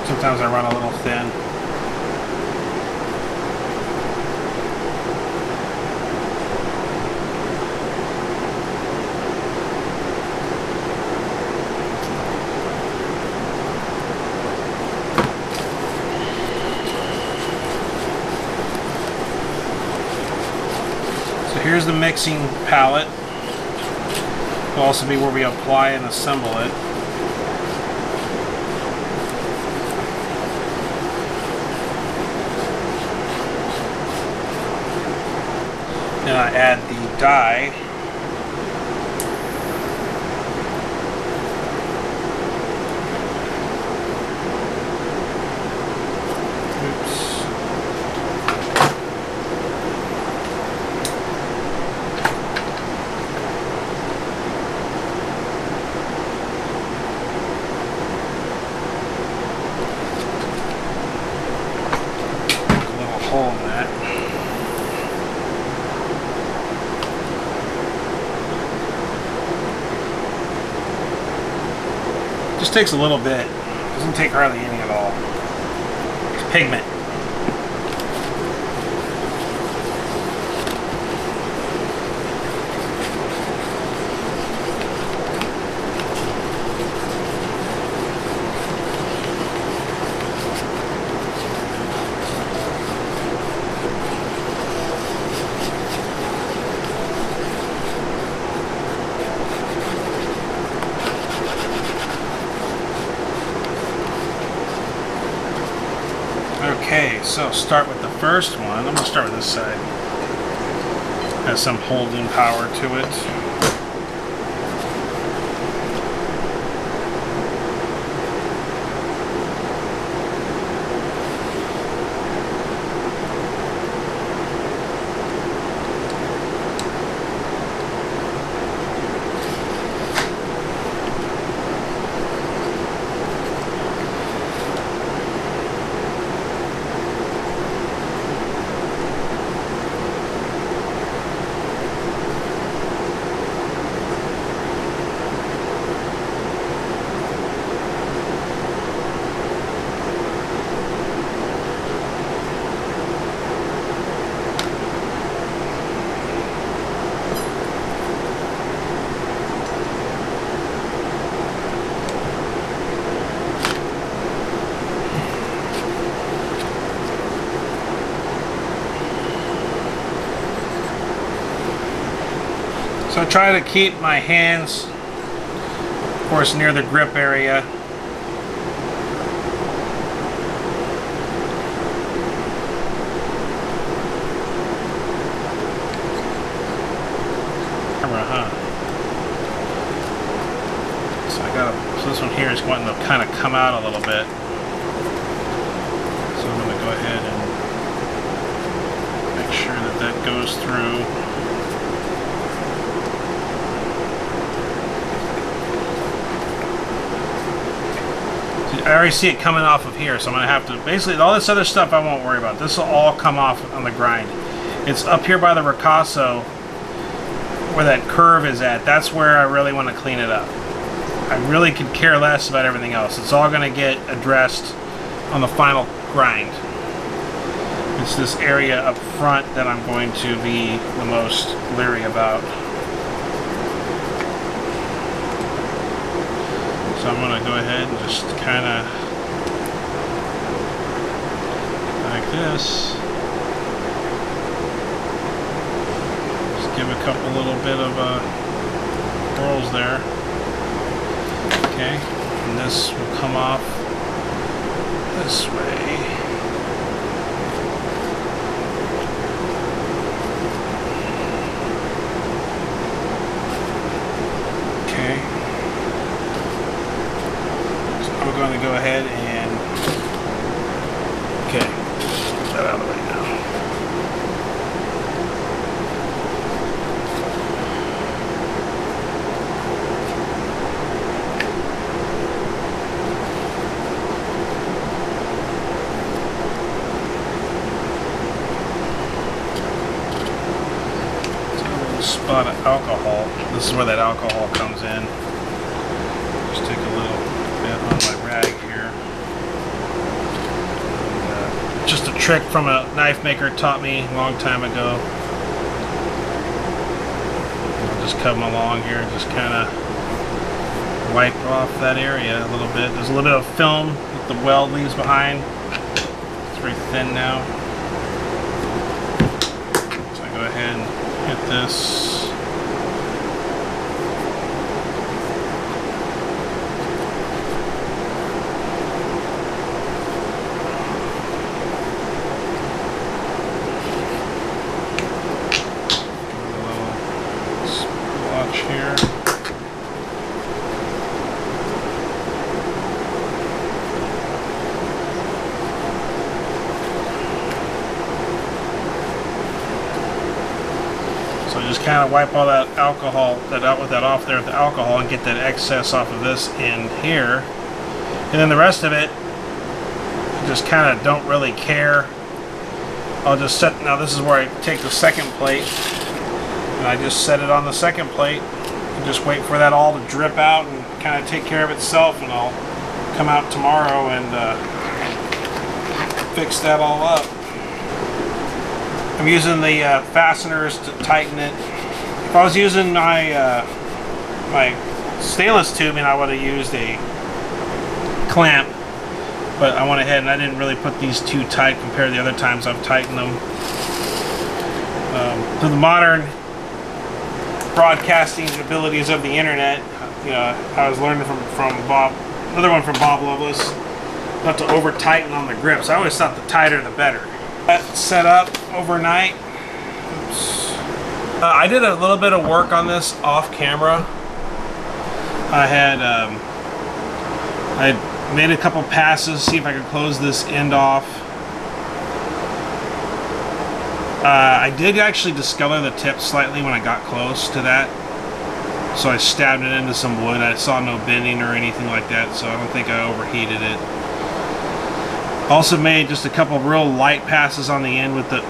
Sometimes I run a little thin. Here's the mixing palette. It'll also be where we apply and assemble it. Then I add the die. Hole in that. Just takes a little bit. Doesn't take hardly any at all. It's pigment. Okay, so start with the first one. I'm going to start with this side. Has some holding power to it. So I try to keep my hands, of course, near the grip area. So this one here is wanting to kind of come out a little bit. So I'm going to go ahead and make sure that that goes through. See, I already see it coming off of here, so I'm going to have to, basically all this other stuff I won't worry about. This will all come off on the grind. It's up here by the ricasso where that curve is at. That's where I really want to clean it up. I really could care less about everything else. It's all going to get addressed on the final grind. It's this area up front that I'm going to be the most leery about. So I'm going to go ahead and just kind of like this. Just give a couple little bit of rolls there. Okay, and this will come off this way. Okay, so I'm going to go ahead and, okay, get that out of the way now. Spot of alcohol. This is where that alcohol comes in. Just take a little bit on my rag here. And, just a trick from a knife maker taught me a long time ago. I'll just come along here and just kind of wipe off that area a little bit. There's a little bit of film that the weld leaves behind. It's very thin now. So I go ahead and hit this. A little splotch here. Just kind of wipe all that alcohol off there with the alcohol and get that excess off of this in here, and then the rest of it I just kind of don't really care. I'll just set, now this is where I take the second plate and I just set it on the second plate and just wait for that all to drip out and kind of take care of itself, and I'll come out tomorrow and fix that all up. I'm using the fasteners to tighten it. If I was using my my stainless tubing, I would have used a clamp, but I went ahead and I didn't really put these too tight compared to the other times I've tightened them. To the modern broadcasting abilities of the internet, you know, I was learning from Bob, another one from Bob Loveless, not to over tighten on the grips. I always thought the tighter the better. That set up overnight. Oops. I did a little bit of work on this off camera. I made a couple passes, see if I could close this end off. I did actually discolor the tip slightly when I got close to that, so I stabbed it into some wood. I saw no bending or anything like that, so I don't think I overheated it. Also made just a couple of real light passes on the end with a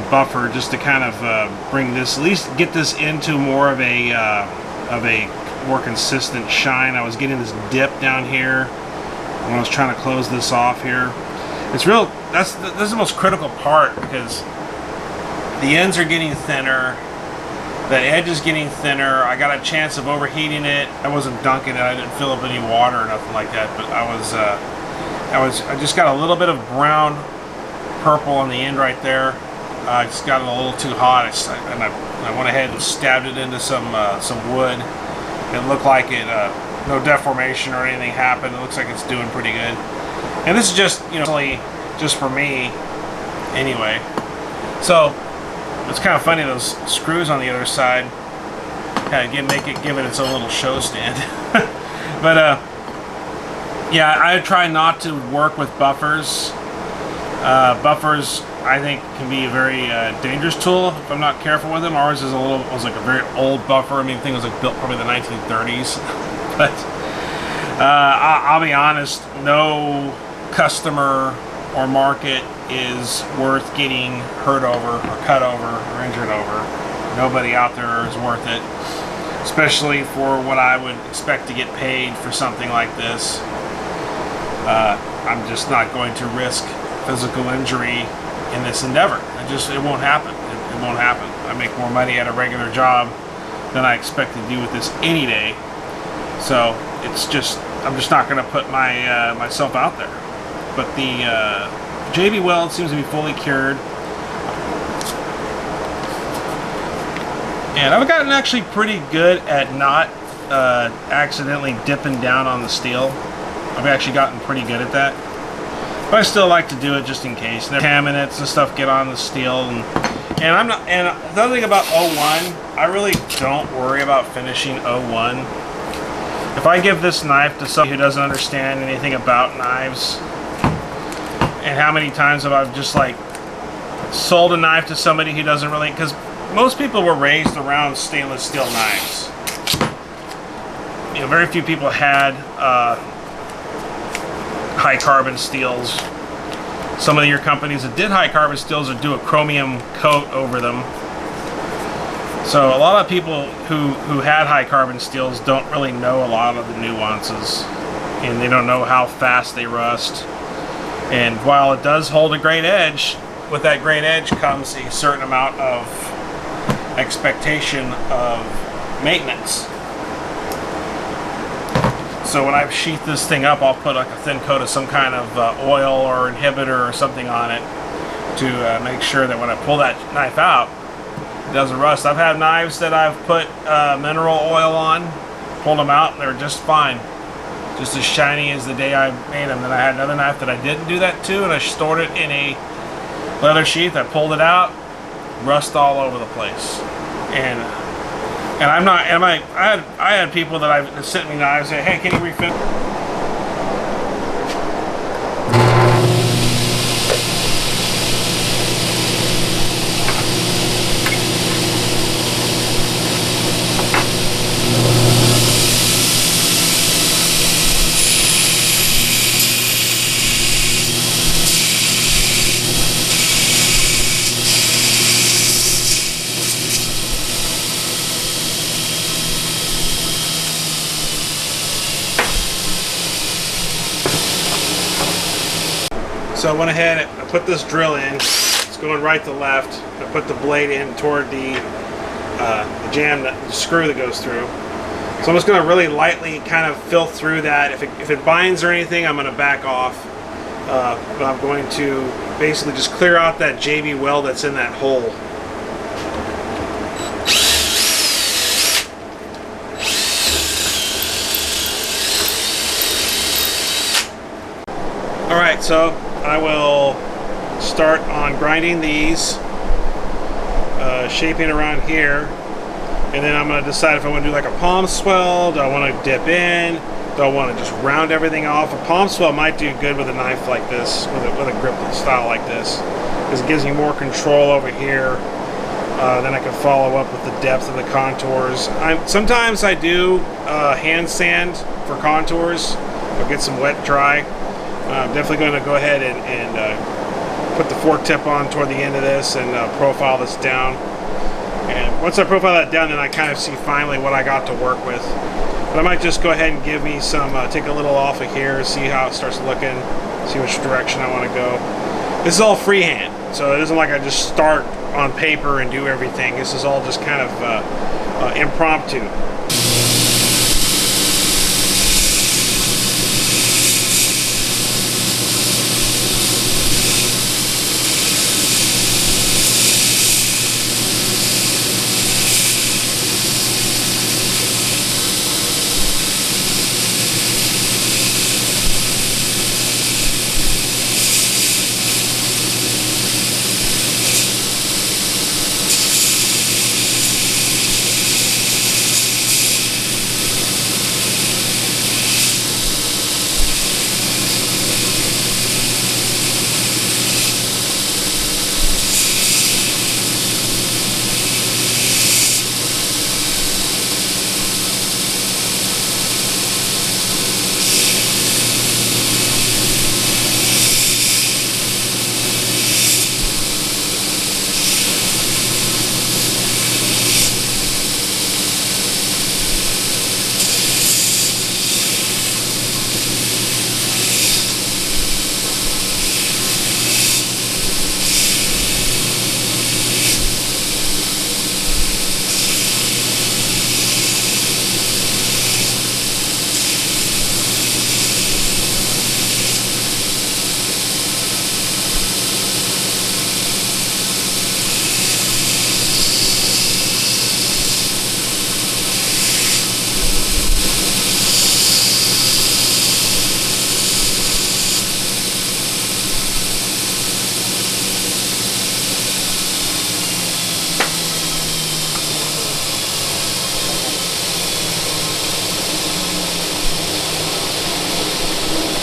buffer, just to kind of bring this, at least get this into more of a more consistent shine. I was getting this dip down here when I was trying to close this off here. It's real. This is the most critical part, because the ends are getting thinner, the edge is getting thinner. I got a chance of overheating it. I wasn't dunking it. I didn't fill up any water or nothing like that, but I just got a little bit of brown purple on the end right there. I just got it a little too hot, and I went ahead and stabbed it into some wood. It looked like it, no deformation or anything happened. It looks like it's doing pretty good. And this is just, you know, just for me, anyway. So it's kind of funny, those screws on the other side kind of give it its own little show stand. But yeah, I try not to work with buffers. Buffers, I think, can be a very dangerous tool if I'm not careful with them. Ours was like a very old buffer. I mean, the thing was like built probably in the 1930s. But I'll be honest, no customer or market is worth getting hurt over or cut over or injured over. Nobody out there is worth it, especially for what I would expect to get paid for something like this. I'm just not going to risk physical injury in this endeavor. It won't happen. It won't happen. I make more money at a regular job than I expect to do with this any day. So I'm just not going to put myself out there. But the JB weld seems to be fully cured. And I've gotten actually pretty good at not accidentally dipping down on the steel. I've actually gotten pretty good at that. But I still like to do it just in case. Contaminants and stuff get on the steel. And I'm not. And the other thing about 01, I really don't worry about finishing 01. If I give this knife to somebody who doesn't understand anything about knives, and how many times have I just like sold a knife to somebody who doesn't really, because most people were raised around stainless steel knives. You know, very few people had high carbon steels. Some of your companies that did high carbon steels would do a chromium coat over them. So a lot of people who had high carbon steels don't really know a lot of the nuances, and they don't know how fast they rust. And while it does hold a great edge, with that great edge comes a certain amount of expectation of maintenance. So when I sheath this thing up, I'll put like a thin coat of some kind of oil or inhibitor or something on it to make sure that when I pull that knife out, it doesn't rust. I've had knives that I've put mineral oil on, pulled them out, and they're just fine. Just as shiny as the day I made them. Then I had another knife that I didn't do that to, and I stored it in a leather sheath. I pulled it out, rust all over the place. And I'm not. And I had people that sent me knives and say, "Hey, can you refit?" So I went ahead, I put this drill in. It's going right to left. I put the blade in toward the jam, the screw that goes through. So I'm just going to really lightly kind of fill through that. If it binds or anything, I'm going to back off. But I'm going to basically just clear out that JB weld that's in that hole. Alright, so I will start on grinding these, shaping around here, and then I'm going to decide if I want to do like a palm swell. Do I want to dip in? Do I want to just round everything off? A palm swell might do good with a knife like this, with a grip style like this, because it gives me more control over here. Then I can follow up with the depth of the contours. Sometimes I do hand sand for contours. I'll get some wet dry. I'm definitely going to go ahead and put the fork tip on toward the end of this and profile this down. And once I profile that down, then I kind of see finally what I got to work with. But I might just go ahead and give me some, take a little off of here, see how it starts looking, see which direction I want to go. This is all freehand, so it isn't like I just start on paper and do everything. This is all just kind of impromptu.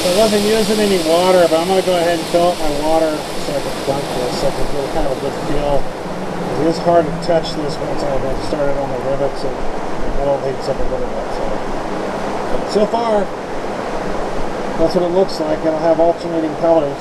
I wasn't using any water, but I'm going to go ahead and fill up my water so I can dunk this so I can get kind of a good feel. It is hard to touch this once I've started on the rivets, and I don't heats up a little bit. So far, that's what it looks like. It'll have alternating colors.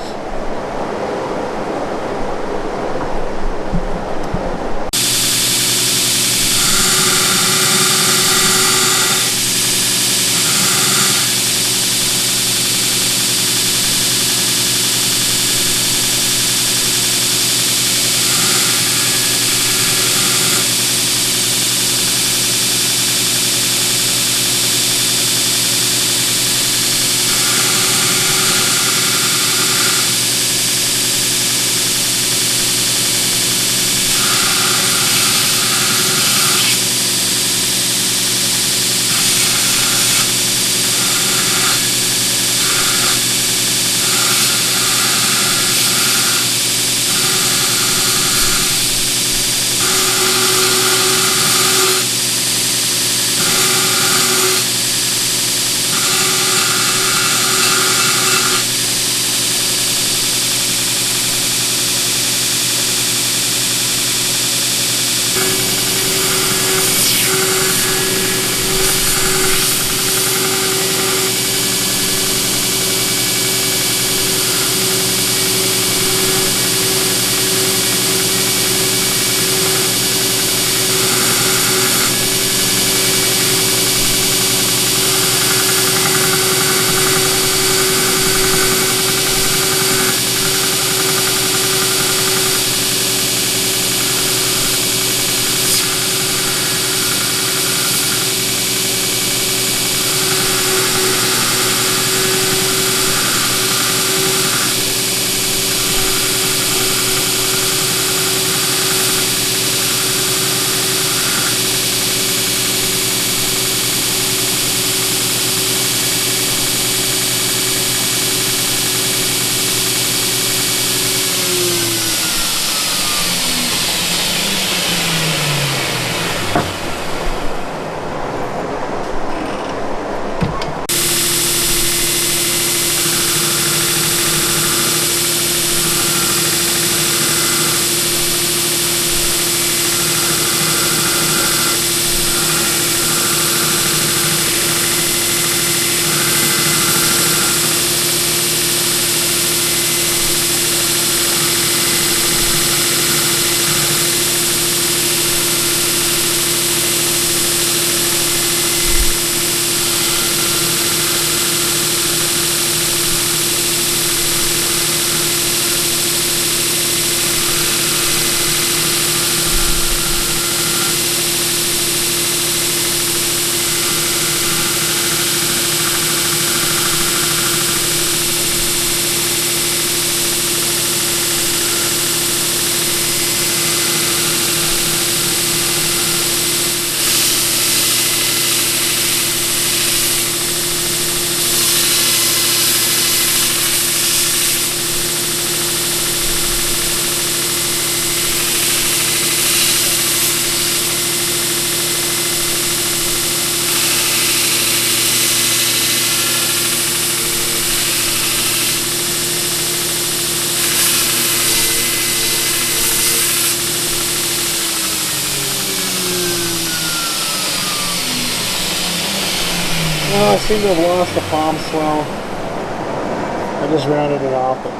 Well, I seem to have lost the palm swell. I just rounded it off, but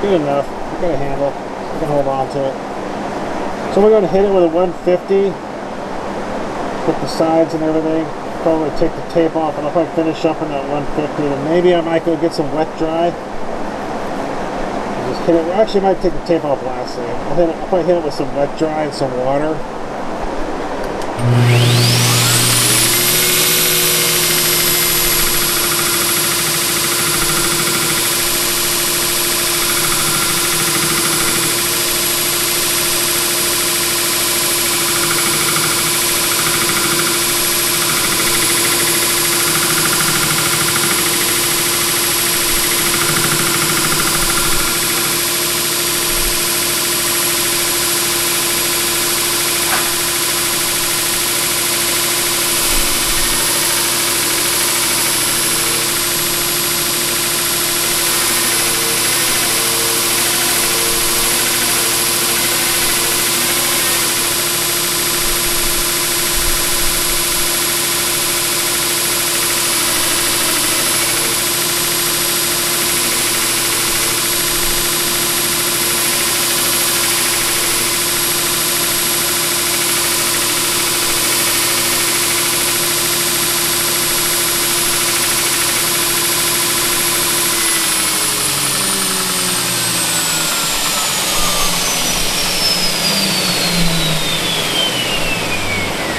good enough. I got a handle. I can hold on to it. So we're going to hit it with a 150. Put the sides and everything. Probably take the tape off, and I'll probably finish up in that 150. And maybe I might go get some wet dry. And just hit it. Actually, I might take the tape off lastly. I'll probably hit it with some wet dry and some water.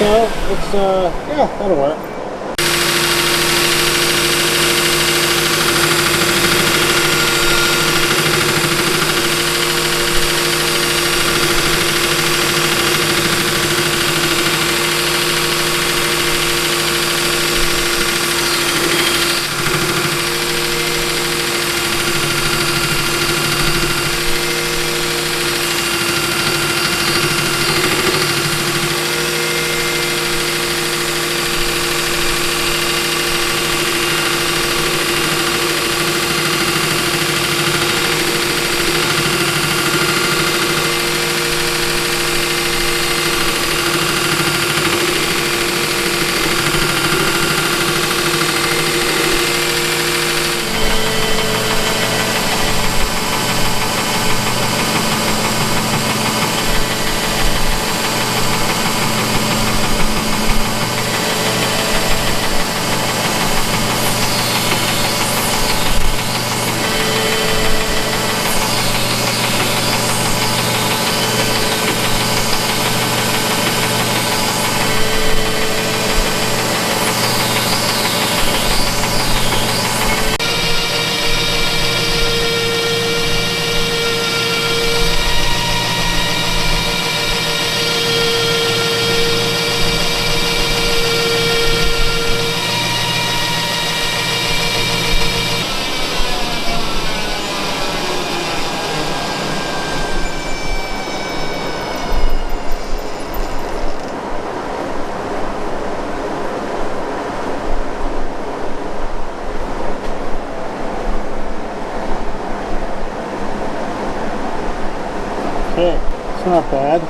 So it's yeah, that'll work. Okay, it's not bad.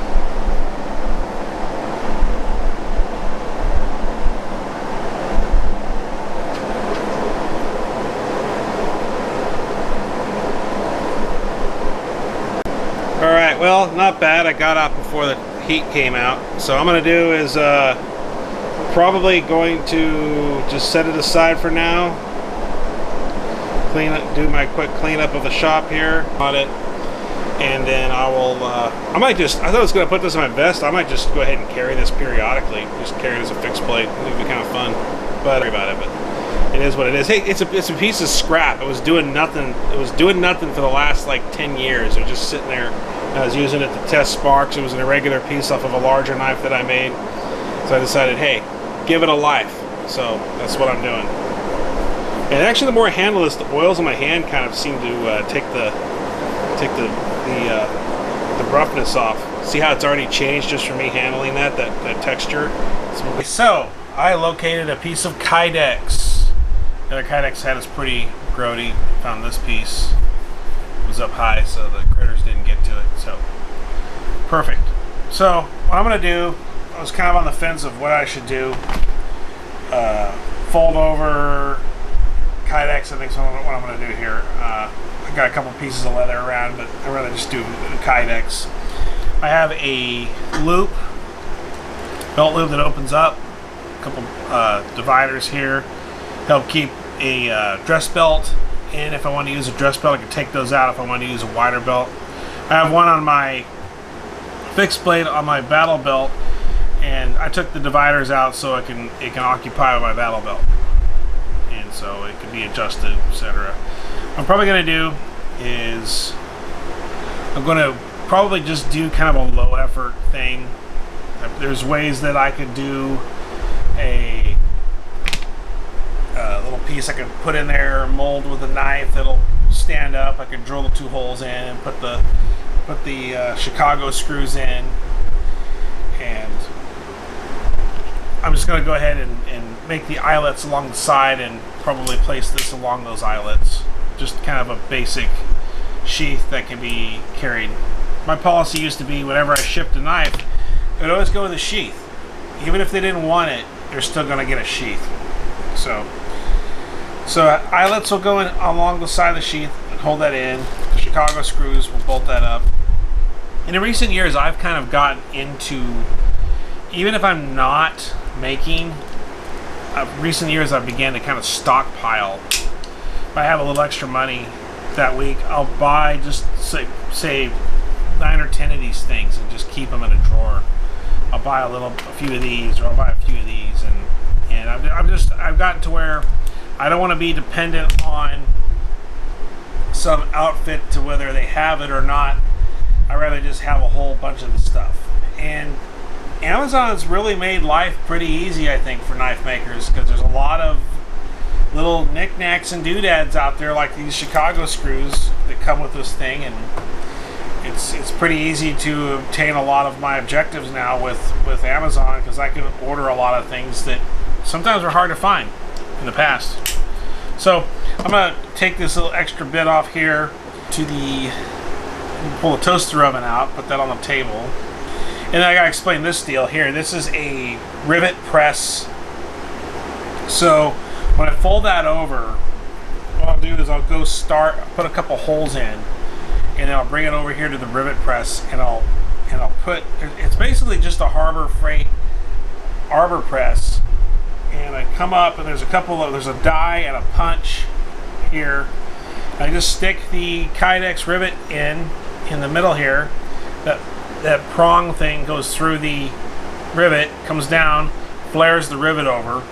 Alright, well, not bad. I got out before the heat came out. So I'm going to do is probably going to just set it aside for now. Do my quick cleanup of the shop here on it. And then I will, I thought I was going to put this in my vest. I might just go ahead and carry this periodically. Just carry it as a fixed plate. It would be kind of fun. But sorry about it, but it is what it is. Hey, it's a piece of scrap. It was doing nothing. It was doing nothing for the last like 10 years. It was just sitting there. I was using it to test sparks. It was an irregular piece off of a larger knife that I made. So I decided, hey, give it a life. So that's what I'm doing. And actually, the more I handle this, the oils on my hand kind of seem to take the roughness off. See how it's already changed just from me handling that texture. So I located a piece of Kydex. The other Kydex head is pretty grody. Found this piece. It was up high, so the critters didn't get to it. So perfect. So what I'm gonna do, I was kind of on the fence of what I should do. Fold over Kydex, I think is what I'm going to do here. I got a couple pieces of leather around, but I'd rather just do Kydex. I have a loop, belt loop that opens up, a couple dividers here, help keep a dress belt in. If I want to use a dress belt, I can take those out if I want to use a wider belt. I have one on my fixed blade on my battle belt, and I took the dividers out so it can occupy my battle belt. And so it can be adjusted, etc. What I'm probably going to do is I'm going to probably just do kind of a low effort thing. There's ways that I could do a little piece I could put in there, mold with a knife that'll stand up. I could drill the 2 holes in and put the Chicago screws in, and I'm just going to go ahead and make the eyelets along the side and probably place this along those eyelets. Just kind of a basic sheath that can be carried. My policy used to be whenever I shipped a knife, it would always go with a sheath. Even if they didn't want it, they're still going to get a sheath. So eyelets will go in along the side of the sheath and hold that in. The Chicago screws will bolt that up. And in recent years, I've kind of gotten into, even if I'm not making, recent years I've began to kind of stockpile. If I have a little extra money that week, I'll buy just say 9 or 10 of these things and just keep them in a drawer. I'll buy a few of these, or I'll buy a few of these, and I've gotten to where I don't want to be dependent on some outfit to whether they have it or not. I'd rather just have a whole bunch of the stuff. And Amazon's really made life pretty easy, I think, for knife makers, because there's a lot of little knickknacks and doodads out there, like these Chicago screws that come with this thing, and it's pretty easy to obtain a lot of my objectives now with Amazon, because I can order a lot of things that sometimes were hard to find in the past. So I'm going to take this little extra bit off here to pull the toaster oven out, put that on the table. And then I got to explain this deal here. This is a rivet press. So when I fold that over, what I'll do is I'll put a couple holes in, and then I'll bring it over here to the rivet press, and I'll put, it's basically just a Harbor Freight arbor press. And I come up, and there's a die and a punch here. I just stick the Kydex rivet in the middle here. That prong thing goes through the rivet, comes down, flares the rivet over,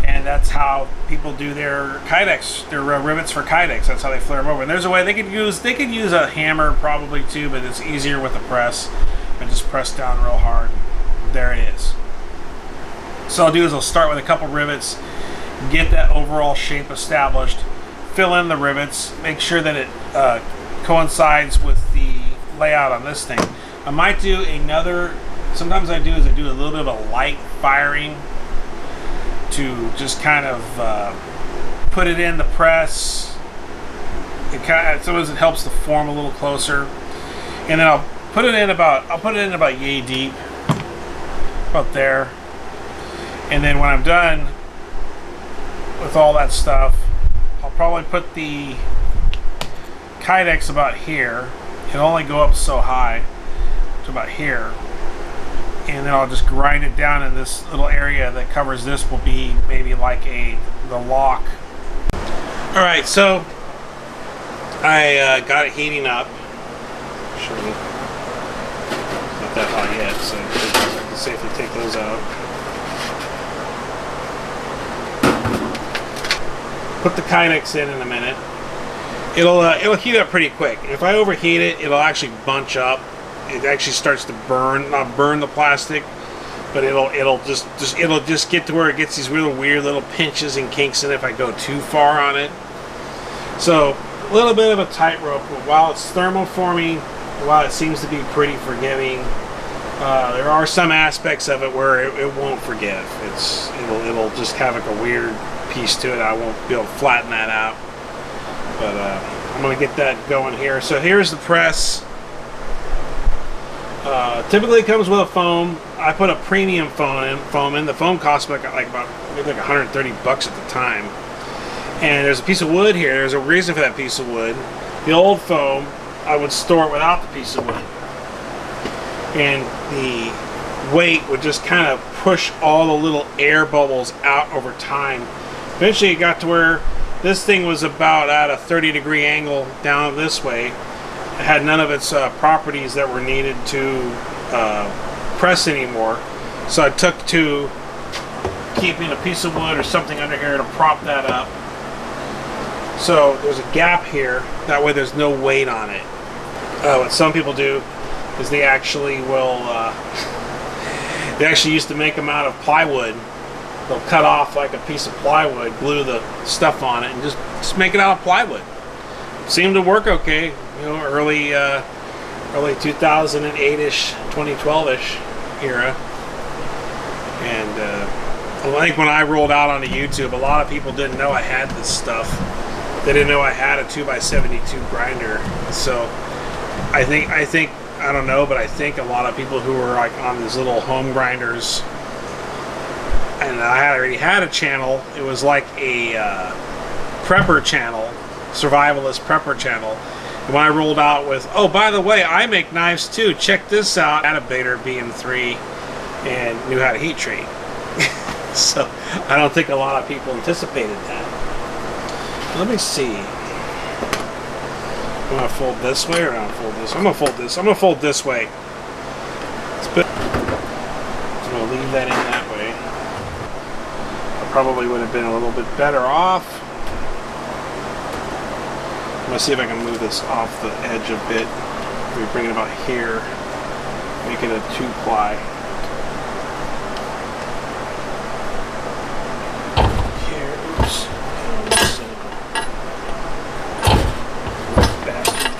and that's how people do their Kydex, their rivets for Kydex. That's how they flare them over. And there's a way they could use a hammer probably too, but it's easier with a press. I just press down real hard. There it is. So I'll do is I'll start with a couple rivets, get that overall shape established, fill in the rivets, make sure that it coincides with the layout on this thing. I might do sometimes I do a little bit of a light firing to just kind of put it in the press. Sometimes it helps to form a little closer. And then I'll put it in about yay deep, about there. And then when I'm done with all that stuff, I'll probably put the Kydex about here. It'll only go up so high, to about here. And then I'll just grind it down, in this little area that covers this will be maybe like the lock. Alright, so I got it heating up. Sure, not that hot yet, so I can safely take those out. Put the Kydex in a minute. It'll heat up pretty quick. If I overheat it, it'll actually bunch up. It actually starts to burn, not burn the plastic, but it'll just get to where it gets these real weird little pinches and kinks in it if I go too far on it. So a little bit of a tightrope. While it's thermoforming, while it seems to be pretty forgiving, there are some aspects of it where it won't forgive. It'll just have like a weird piece to it. I won't be able to flatten that out, but I'm going to get that going here. So here's the press. Typically it comes with a foam. I put a premium foam in. The foam costs maybe like 130 bucks at the time. And there's a piece of wood here. There's a reason for that piece of wood. The old foam, I would store it without the piece of wood, and the weight would just kind of push all the little air bubbles out over time. Eventually it got to where this thing was about at a 30-degree angle down this way. It had none of its properties that were needed to press anymore. So I took to keeping a piece of wood or something under here to prop that up. So there's a gap here. That way there's no weight on it. What some people do is they actually will, they actually used to make them out of plywood. They'll cut off like a piece of plywood, glue the stuff on it, and just make it out of plywood. Seemed to work okay, you know, early 2008-ish, 2012-ish era. And I think when I rolled out onto YouTube, a lot of people didn't know I had this stuff. They didn't know I had a 2x72 grinder. So I think I don't know, but I think a lot of people who were like on these little home grinders, and I already had a channel. It was like a prepper channel, survivalist prepper channel. And when I rolled out with, oh, by the way, I make knives too. Check this out. I had a Bader BM3 and knew how to heat treat. So I don't think a lot of people anticipated that. Let me see. I'm gonna fold this way or not fold this? I'm gonna fold this. I'm gonna fold this way. leave that in that way. I probably would have been a little bit better off. I'm gonna see if I can move this off the edge a bit. Maybe bring it about here. Make it a 2-ply. Here, oops. Bastard.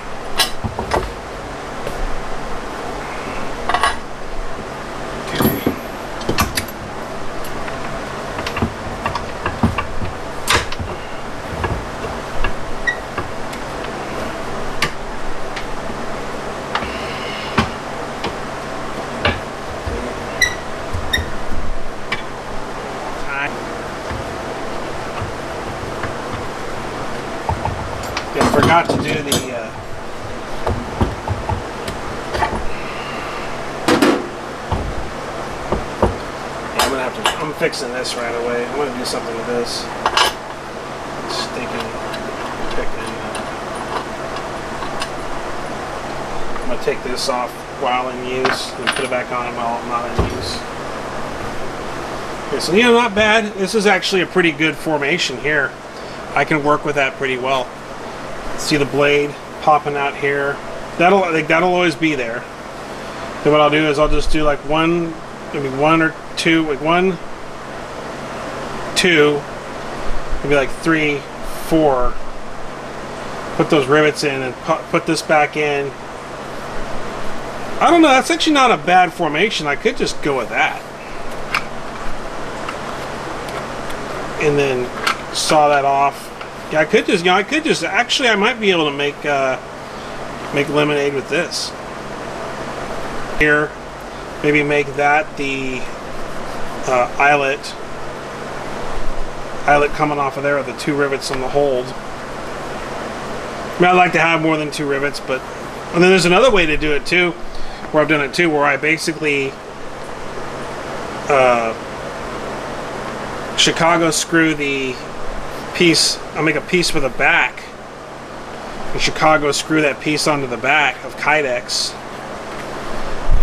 I forgot to do the I'm fixing this right away. I'm gonna do something with this. Stinking picking. I'm gonna take this off while in use and put it back on while I'm not in use. Okay, so not bad. This is actually a pretty good formation here. I can work with that pretty well. See the blade popping out here. That'll always be there. Then what I'll do is I'll just do like maybe one or two, like 1, 2, maybe like 3, 4. Put those rivets in and put this back in. I don't know. That's actually not a bad formation. I could just go with that, and then saw that off. Yeah, I could just, actually, I might be able to make lemonade with this. Here, maybe make that the eyelet coming off of there with the 2 rivets on the hold. I mean, I'd like to have more than 2 rivets, but, and then there's another way to do it too, where I've done it too, where I basically Chicago screw the piece. I'll make a piece for the back and Chicago screw that piece onto the back of Kydex,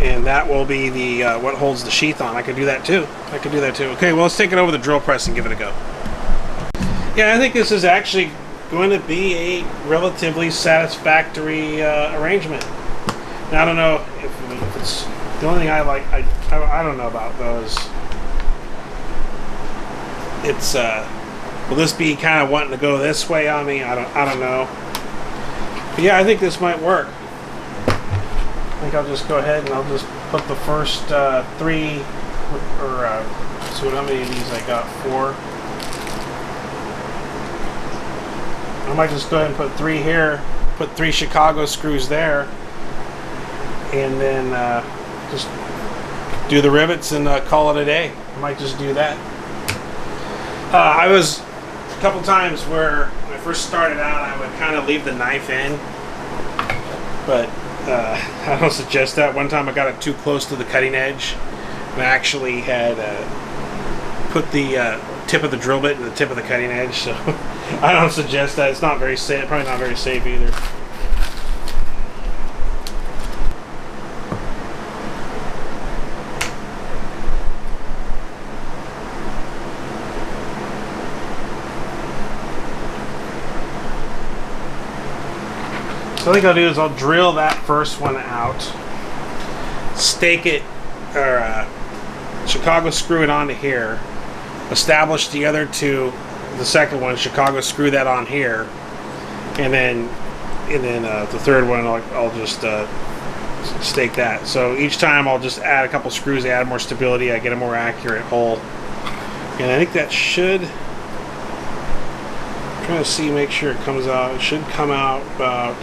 and that will be the what holds the sheath on. I could do that too. Okay, well, let's take it over the drill press and give it a go. Yeah, I think this is actually going to be a relatively satisfactory arrangement. Now, I don't know if it's the only thing I don't know about those. It's will this be kind of wanting to go this way on me? I don't know. But yeah, I think this might work. I think I'll just go ahead and I'll just put the first 3, or so how many of these I got? 4. I might just go ahead and put 3 here, put 3 Chicago screws there, and then just do the rivets and call it a day. I might just do that. I was a couple times where when I first started out, I would kind of leave the knife in, but I don't suggest that. One time I got it too close to the cutting edge, and I actually had put the tip of the drill bit in the tip of the cutting edge, so I don't suggest that. It's not very safe, probably not very safe either. So I think I'll do is I'll drill that first one out, stake it, or Chicago screw it onto here, establish the other 2, the second one, Chicago screw that on here, and then the third one I'll just stake that. So each time I'll just add a couple screws, add more stability, I get a more accurate hole, and I think that should. Trying to see, make sure it comes out. It should come out about.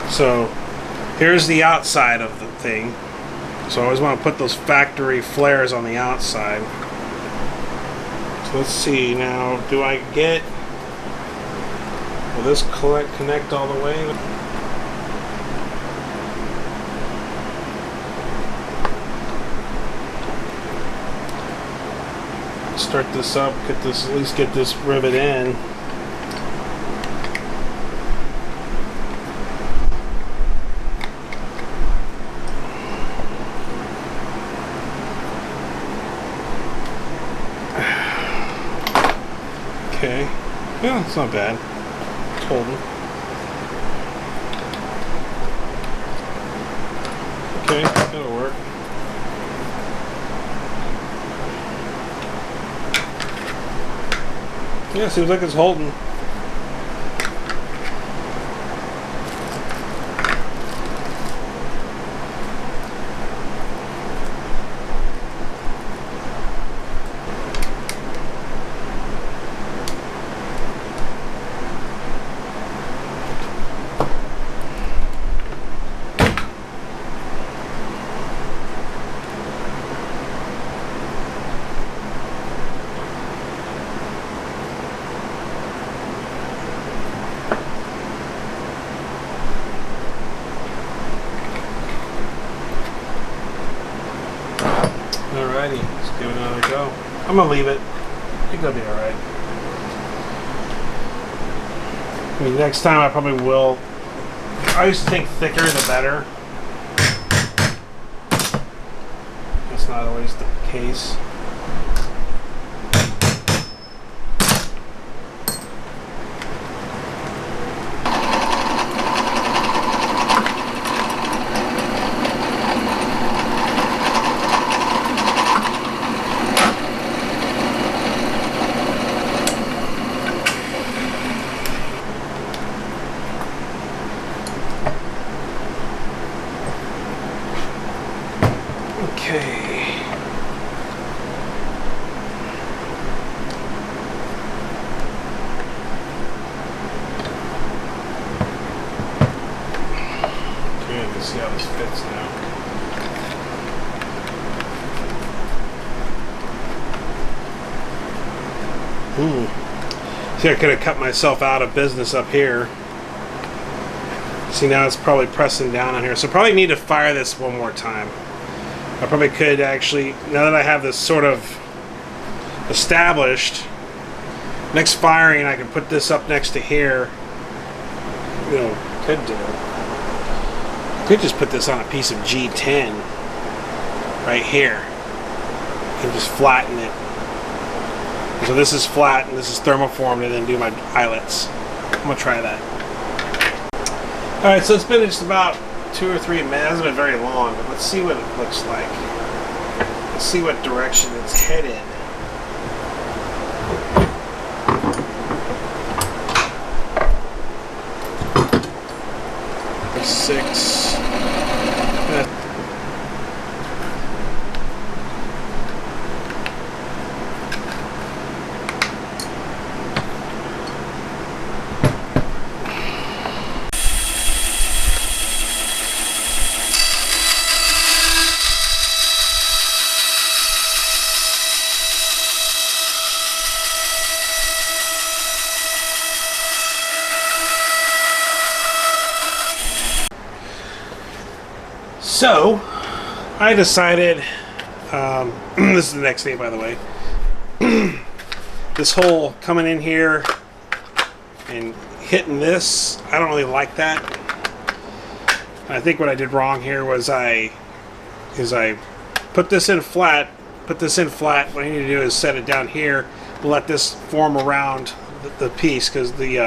So here's the outside of the thing. So I always want to put those factory flares on the outside. So let's see now. Do I get? Will this connect all the way? Start this up, at least get this rivet in. No, it's not bad. It's holding. Okay, that'll work. Yeah, seems like it's holding. Alrighty, let's give it another go. I'm gonna leave it. I think that'll be alright. I mean, next time I probably will. I used to think thicker the better. That's not always the case. Okay. Okay, let's see how this fits now. See, I could have cut myself out of business up here. See, now it's probably pressing down on here. So probably need to fire this one more time. I probably could actually, now that I have this sort of established, next firing I can put this up next to here. You know, could just put this on a piece of G10 right here and just flatten it. So this is flat and this is thermoformed, and then do my eyelets. I'm gonna try that. Alright, so it's been just about 2 or 3 minutes. It hasn't been very long, but let's see what it looks like. Let's see what direction it's headed. Six. So, I decided, this is the next day by the way, this hole coming in here and hitting this, I don't really like that. I think what I did wrong here was I put this in flat, what I need to do is set it down here, let this form around the piece, because the,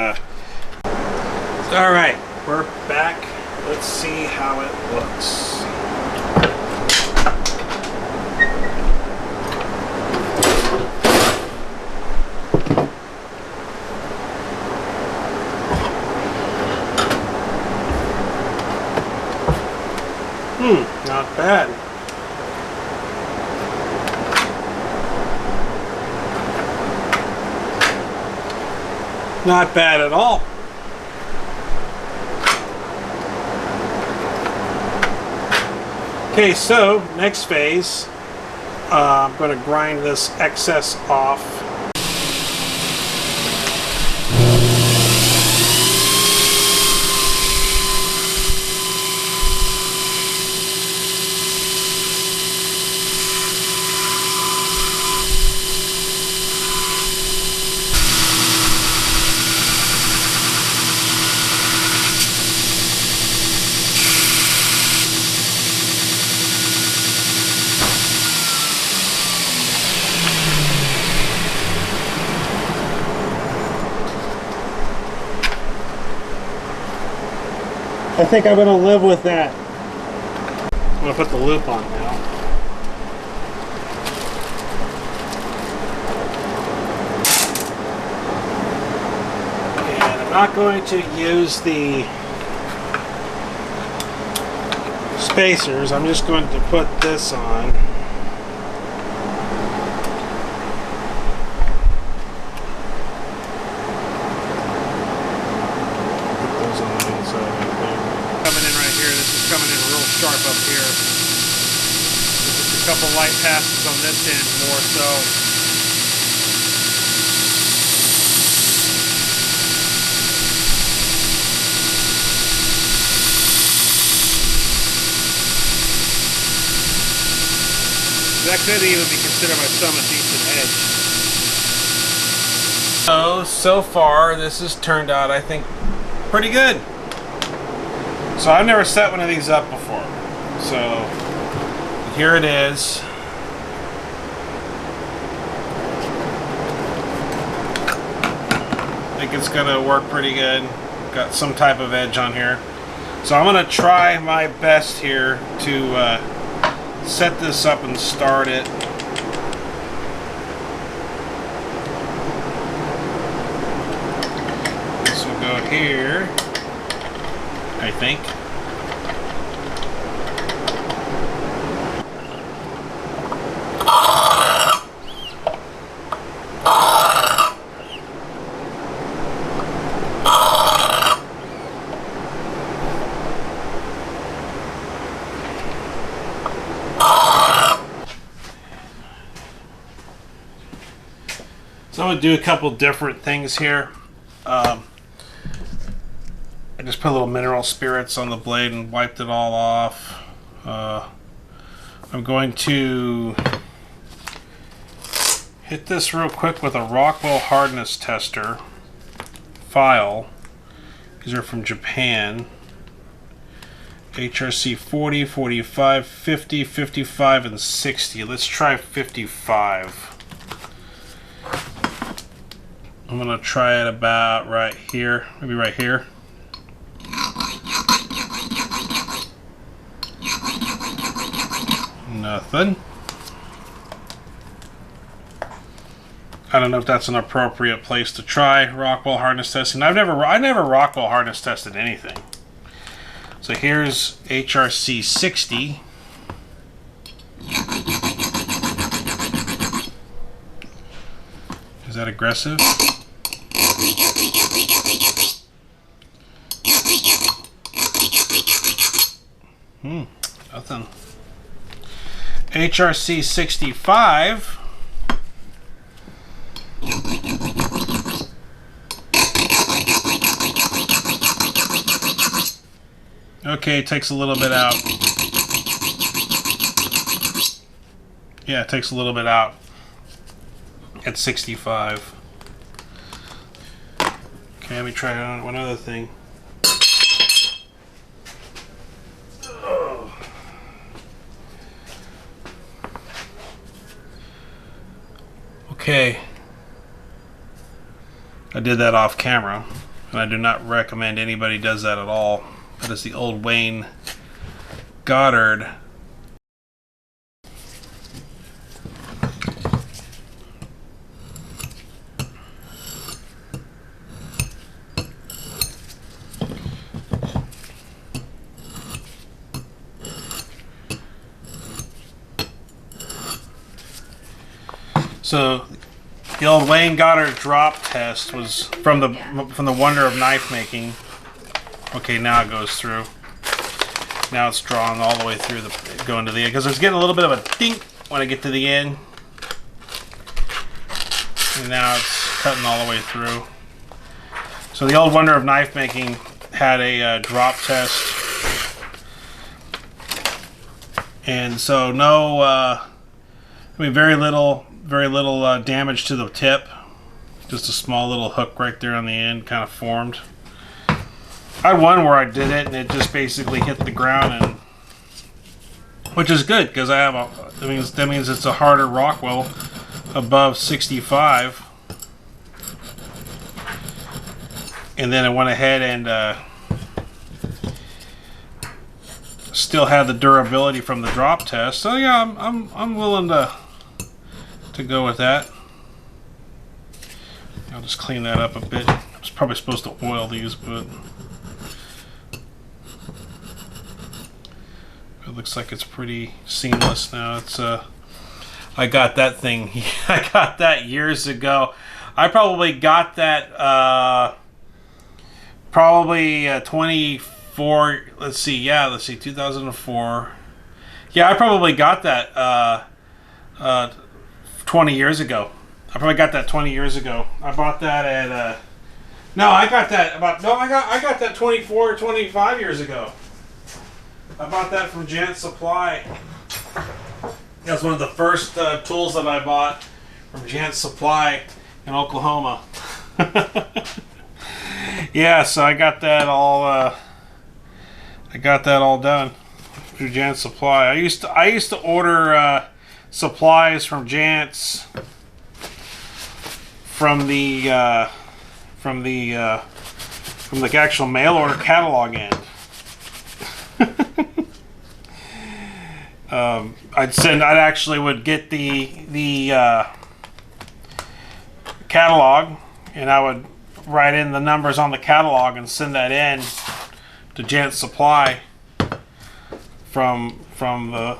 alright, we're back. Let's see how it looks. Not bad. Not bad at all. Okay, so next phase, I'm going to grind this excess off. I think I'm gonna live with that. I'm gonna put the loop on now. And I'm not going to use the spacers. I'm just going to put this on. Sharp up here. There's just a couple light passes on this end more so. That could even be considered by some a decent edge. So far this has turned out, I think, pretty good. So I've never set one of these up before. So here it is. I think it's gonna work pretty good. Got some type of edge on here. So I'm gonna try my best here to set this up and start it. This will go here, I think. So I'm going to do a couple different things here. I just put a little mineral spirits on the blade and wiped it all off. I'm going to hit this real quick with a Rockwell hardness tester file. These are from Japan. HRC 40, 45, 50, 55, and 60. Let's try 55. I'm going to try it about right here, maybe right here. Nothing. I don't know if that's an appropriate place to try Rockwell hardness testing. I never Rockwell hardness tested anything. So here's HRC 60. Is that aggressive? Nothing. HRC 65. Okay, it takes a little bit out. Yeah, it takes a little bit out at 65. Okay, let me try on one other thing. Okay, I did that off camera, and I do not recommend anybody does that at all. That is the old Wayne Goddard. So the old Wayne Goddard drop test was from the wonder of knife making. Okay, now it goes through. Now it's drawn all the way through going to the end, because it's getting a little bit of a dink when I get to the end. And now it's cutting all the way through. So the old wonder of knife making had a drop test, and so no, I mean very little damage to the tip. Just a small little hook right there on the end, kind of formed. I had one where I did it and it just basically hit the ground, and which is good because I have that means it's a harder Rockwell above 65. And then I went ahead and still had the durability from the drop test. So yeah, I'm willing to go with that. I'll just clean that up a bit. I was probably supposed to oil these, but it looks like it's pretty seamless now. It's I got that thing. I got that years ago. I probably got that probably 24. Let's see. Yeah, let's see. 2004. Yeah, I probably got that 20 years ago. I probably got that 20 years ago. I bought that at no, I got that about no, I got that 24 or 25 years ago. I bought that from Gent Supply. That's one of the first tools that I bought from Gent Supply in Oklahoma. Yeah, so I got that all done through Gent Supply. I used to order supplies from Jant's from the actual mail order catalog end. I'd actually would get the catalog, and I would write in the numbers on the catalog and send that in to Gent Supply from the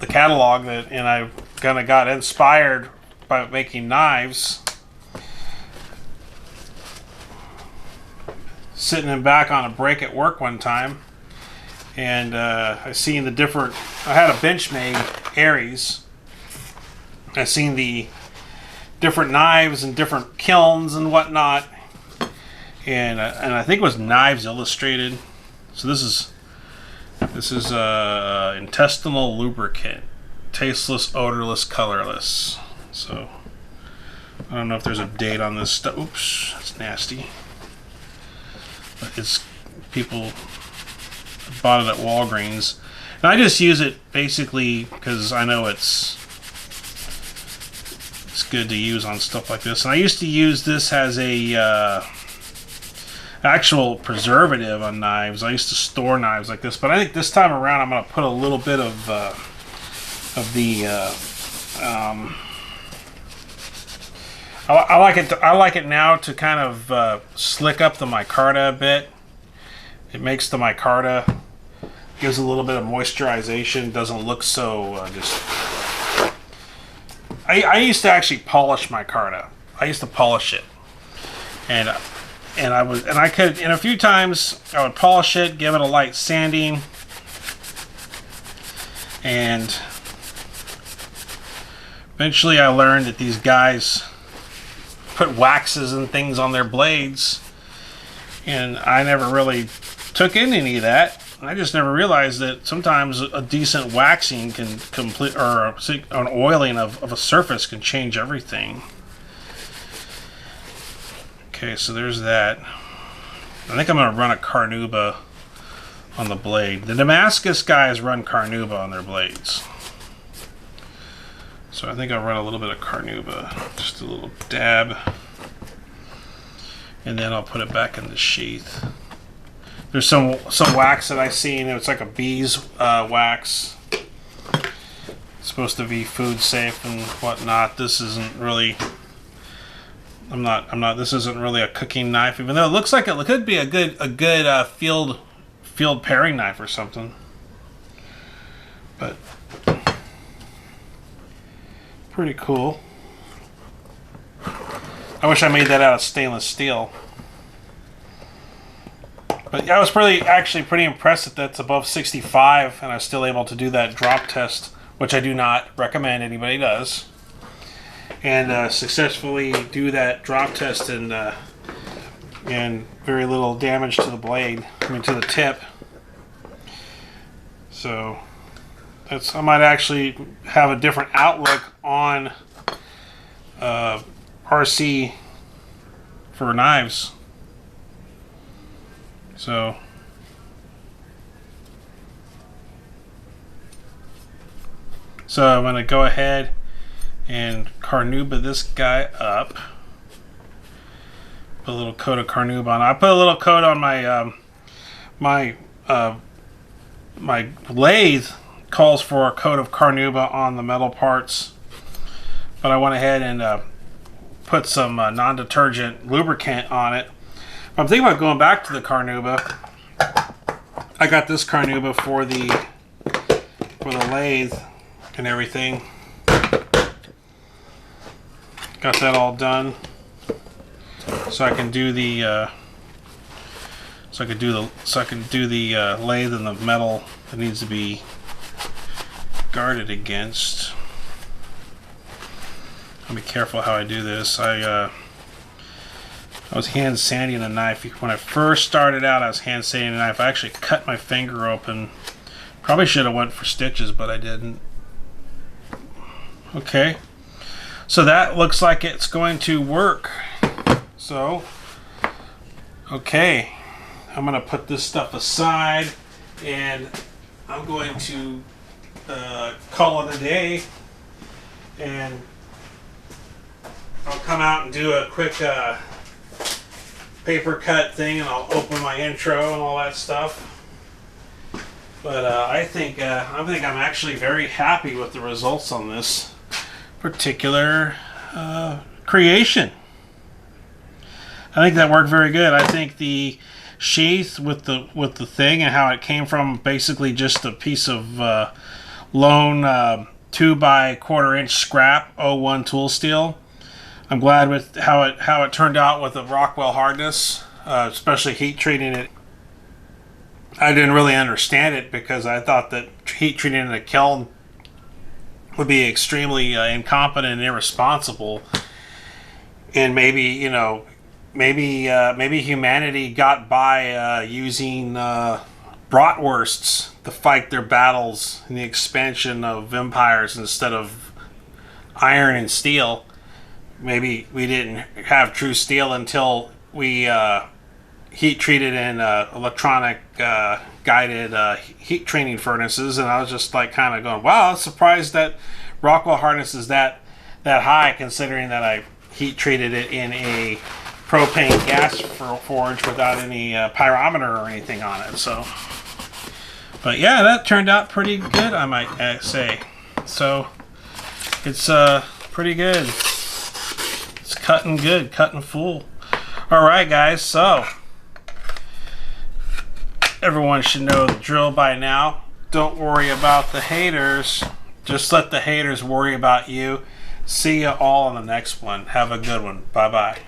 catalog, and I kind of got inspired by making knives. Sitting in back on a break at work one time, and I seen the different. I had a Benchmade Aries. I seen the different knives and different kilns and whatnot, and I think it was Knives Illustrated. So this is intestinal lubricant, tasteless, odorless, colorless. So I don't know if there's a date on this stuff. Oops, that's nasty. But it's people bought it at Walgreens, and I just use it basically because I know it's good to use on stuff like this. And I used to use this as a actual preservative on knives. I used to store knives like this, but I think this time around I'm going to put a little bit of the I like it now to kind of slick up the micarta a bit. It makes the micarta, gives a little bit of moisturization. Doesn't look so just. I used to actually polish micarta. I used to polish it, and I could, and a few times I would polish it, give it a light sanding, and eventually I learned that these guys put waxes and things on their blades, and I never really took in any of that. I just never realized that sometimes a decent waxing can complete, or an oiling of a surface can change everything. Okay, so there's that. I think I'm going to run a carnauba on the blade. The Damascus guys run carnauba on their blades. So I think I'll run a little bit of carnauba, just a little dab, and then I'll put it back in the sheath. There's some wax that I've seen. It's like a bees wax. It's supposed to be food safe and whatnot. This isn't really. I'm not. This isn't really a cooking knife, even though it looks like it could be a good field paring knife or something. But pretty cool. I wish I made that out of stainless steel. But I was actually pretty impressed that that's above 65, and I was still able to do that drop test, which I do not recommend anybody does, and successfully do that drop test and very little damage to the blade, to the tip. So I might actually have a different outlook on RC for knives. So I'm going to go ahead and carnauba this guy up. Put a little coat of carnauba on. I put a little coat on my my lathe calls for a coat of carnauba on the metal parts, but I went ahead and put some non-detergent lubricant on it. I'm thinking about going back to the carnauba. I got this carnauba for the lathe and everything. Got that all done, so I can do the lathe and the metal that needs to be guarded against. I'll be careful how I do this. I was hand sanding a knife. When I first started out, I was hand sanding a knife. I actually cut my finger open. Probably should have went for stitches, but I didn't. Okay. So that looks like it's going to work. So, okay. I'm going to put this stuff aside, and I'm going to call it a day. And I'll come out and do a quick paper cut thing, and I'll open my intro and all that stuff. But I think I'm actually very happy with the results on this particular creation. I think that worked very good. I think the sheath with the thing and how it came from basically just a piece of lone 2x1/4 inch scrap 01 tool steel. I'm glad with how it turned out with the Rockwell hardness, especially heat treating it. I didn't really understand it because I thought that heat treating in a kiln would be extremely incompetent and irresponsible, and maybe maybe humanity got by using bratwursts to fight their battles in the expansion of empires instead of iron and steel. Maybe we didn't have true steel until we heat treated in electronic guided heat training furnaces, and I was just like kind of going, wow, I was surprised that Rockwell hardness is that high, considering that I heat treated it in a propane gas forge without any pyrometer or anything on it. So, but yeah, that turned out pretty good, I might say. So it's pretty good. It's cutting good, cutting full. All right, guys. So everyone should know the drill by now. Don't worry about the haters. Just let the haters worry about you. See you all on the next one. Have a good one. Bye-bye.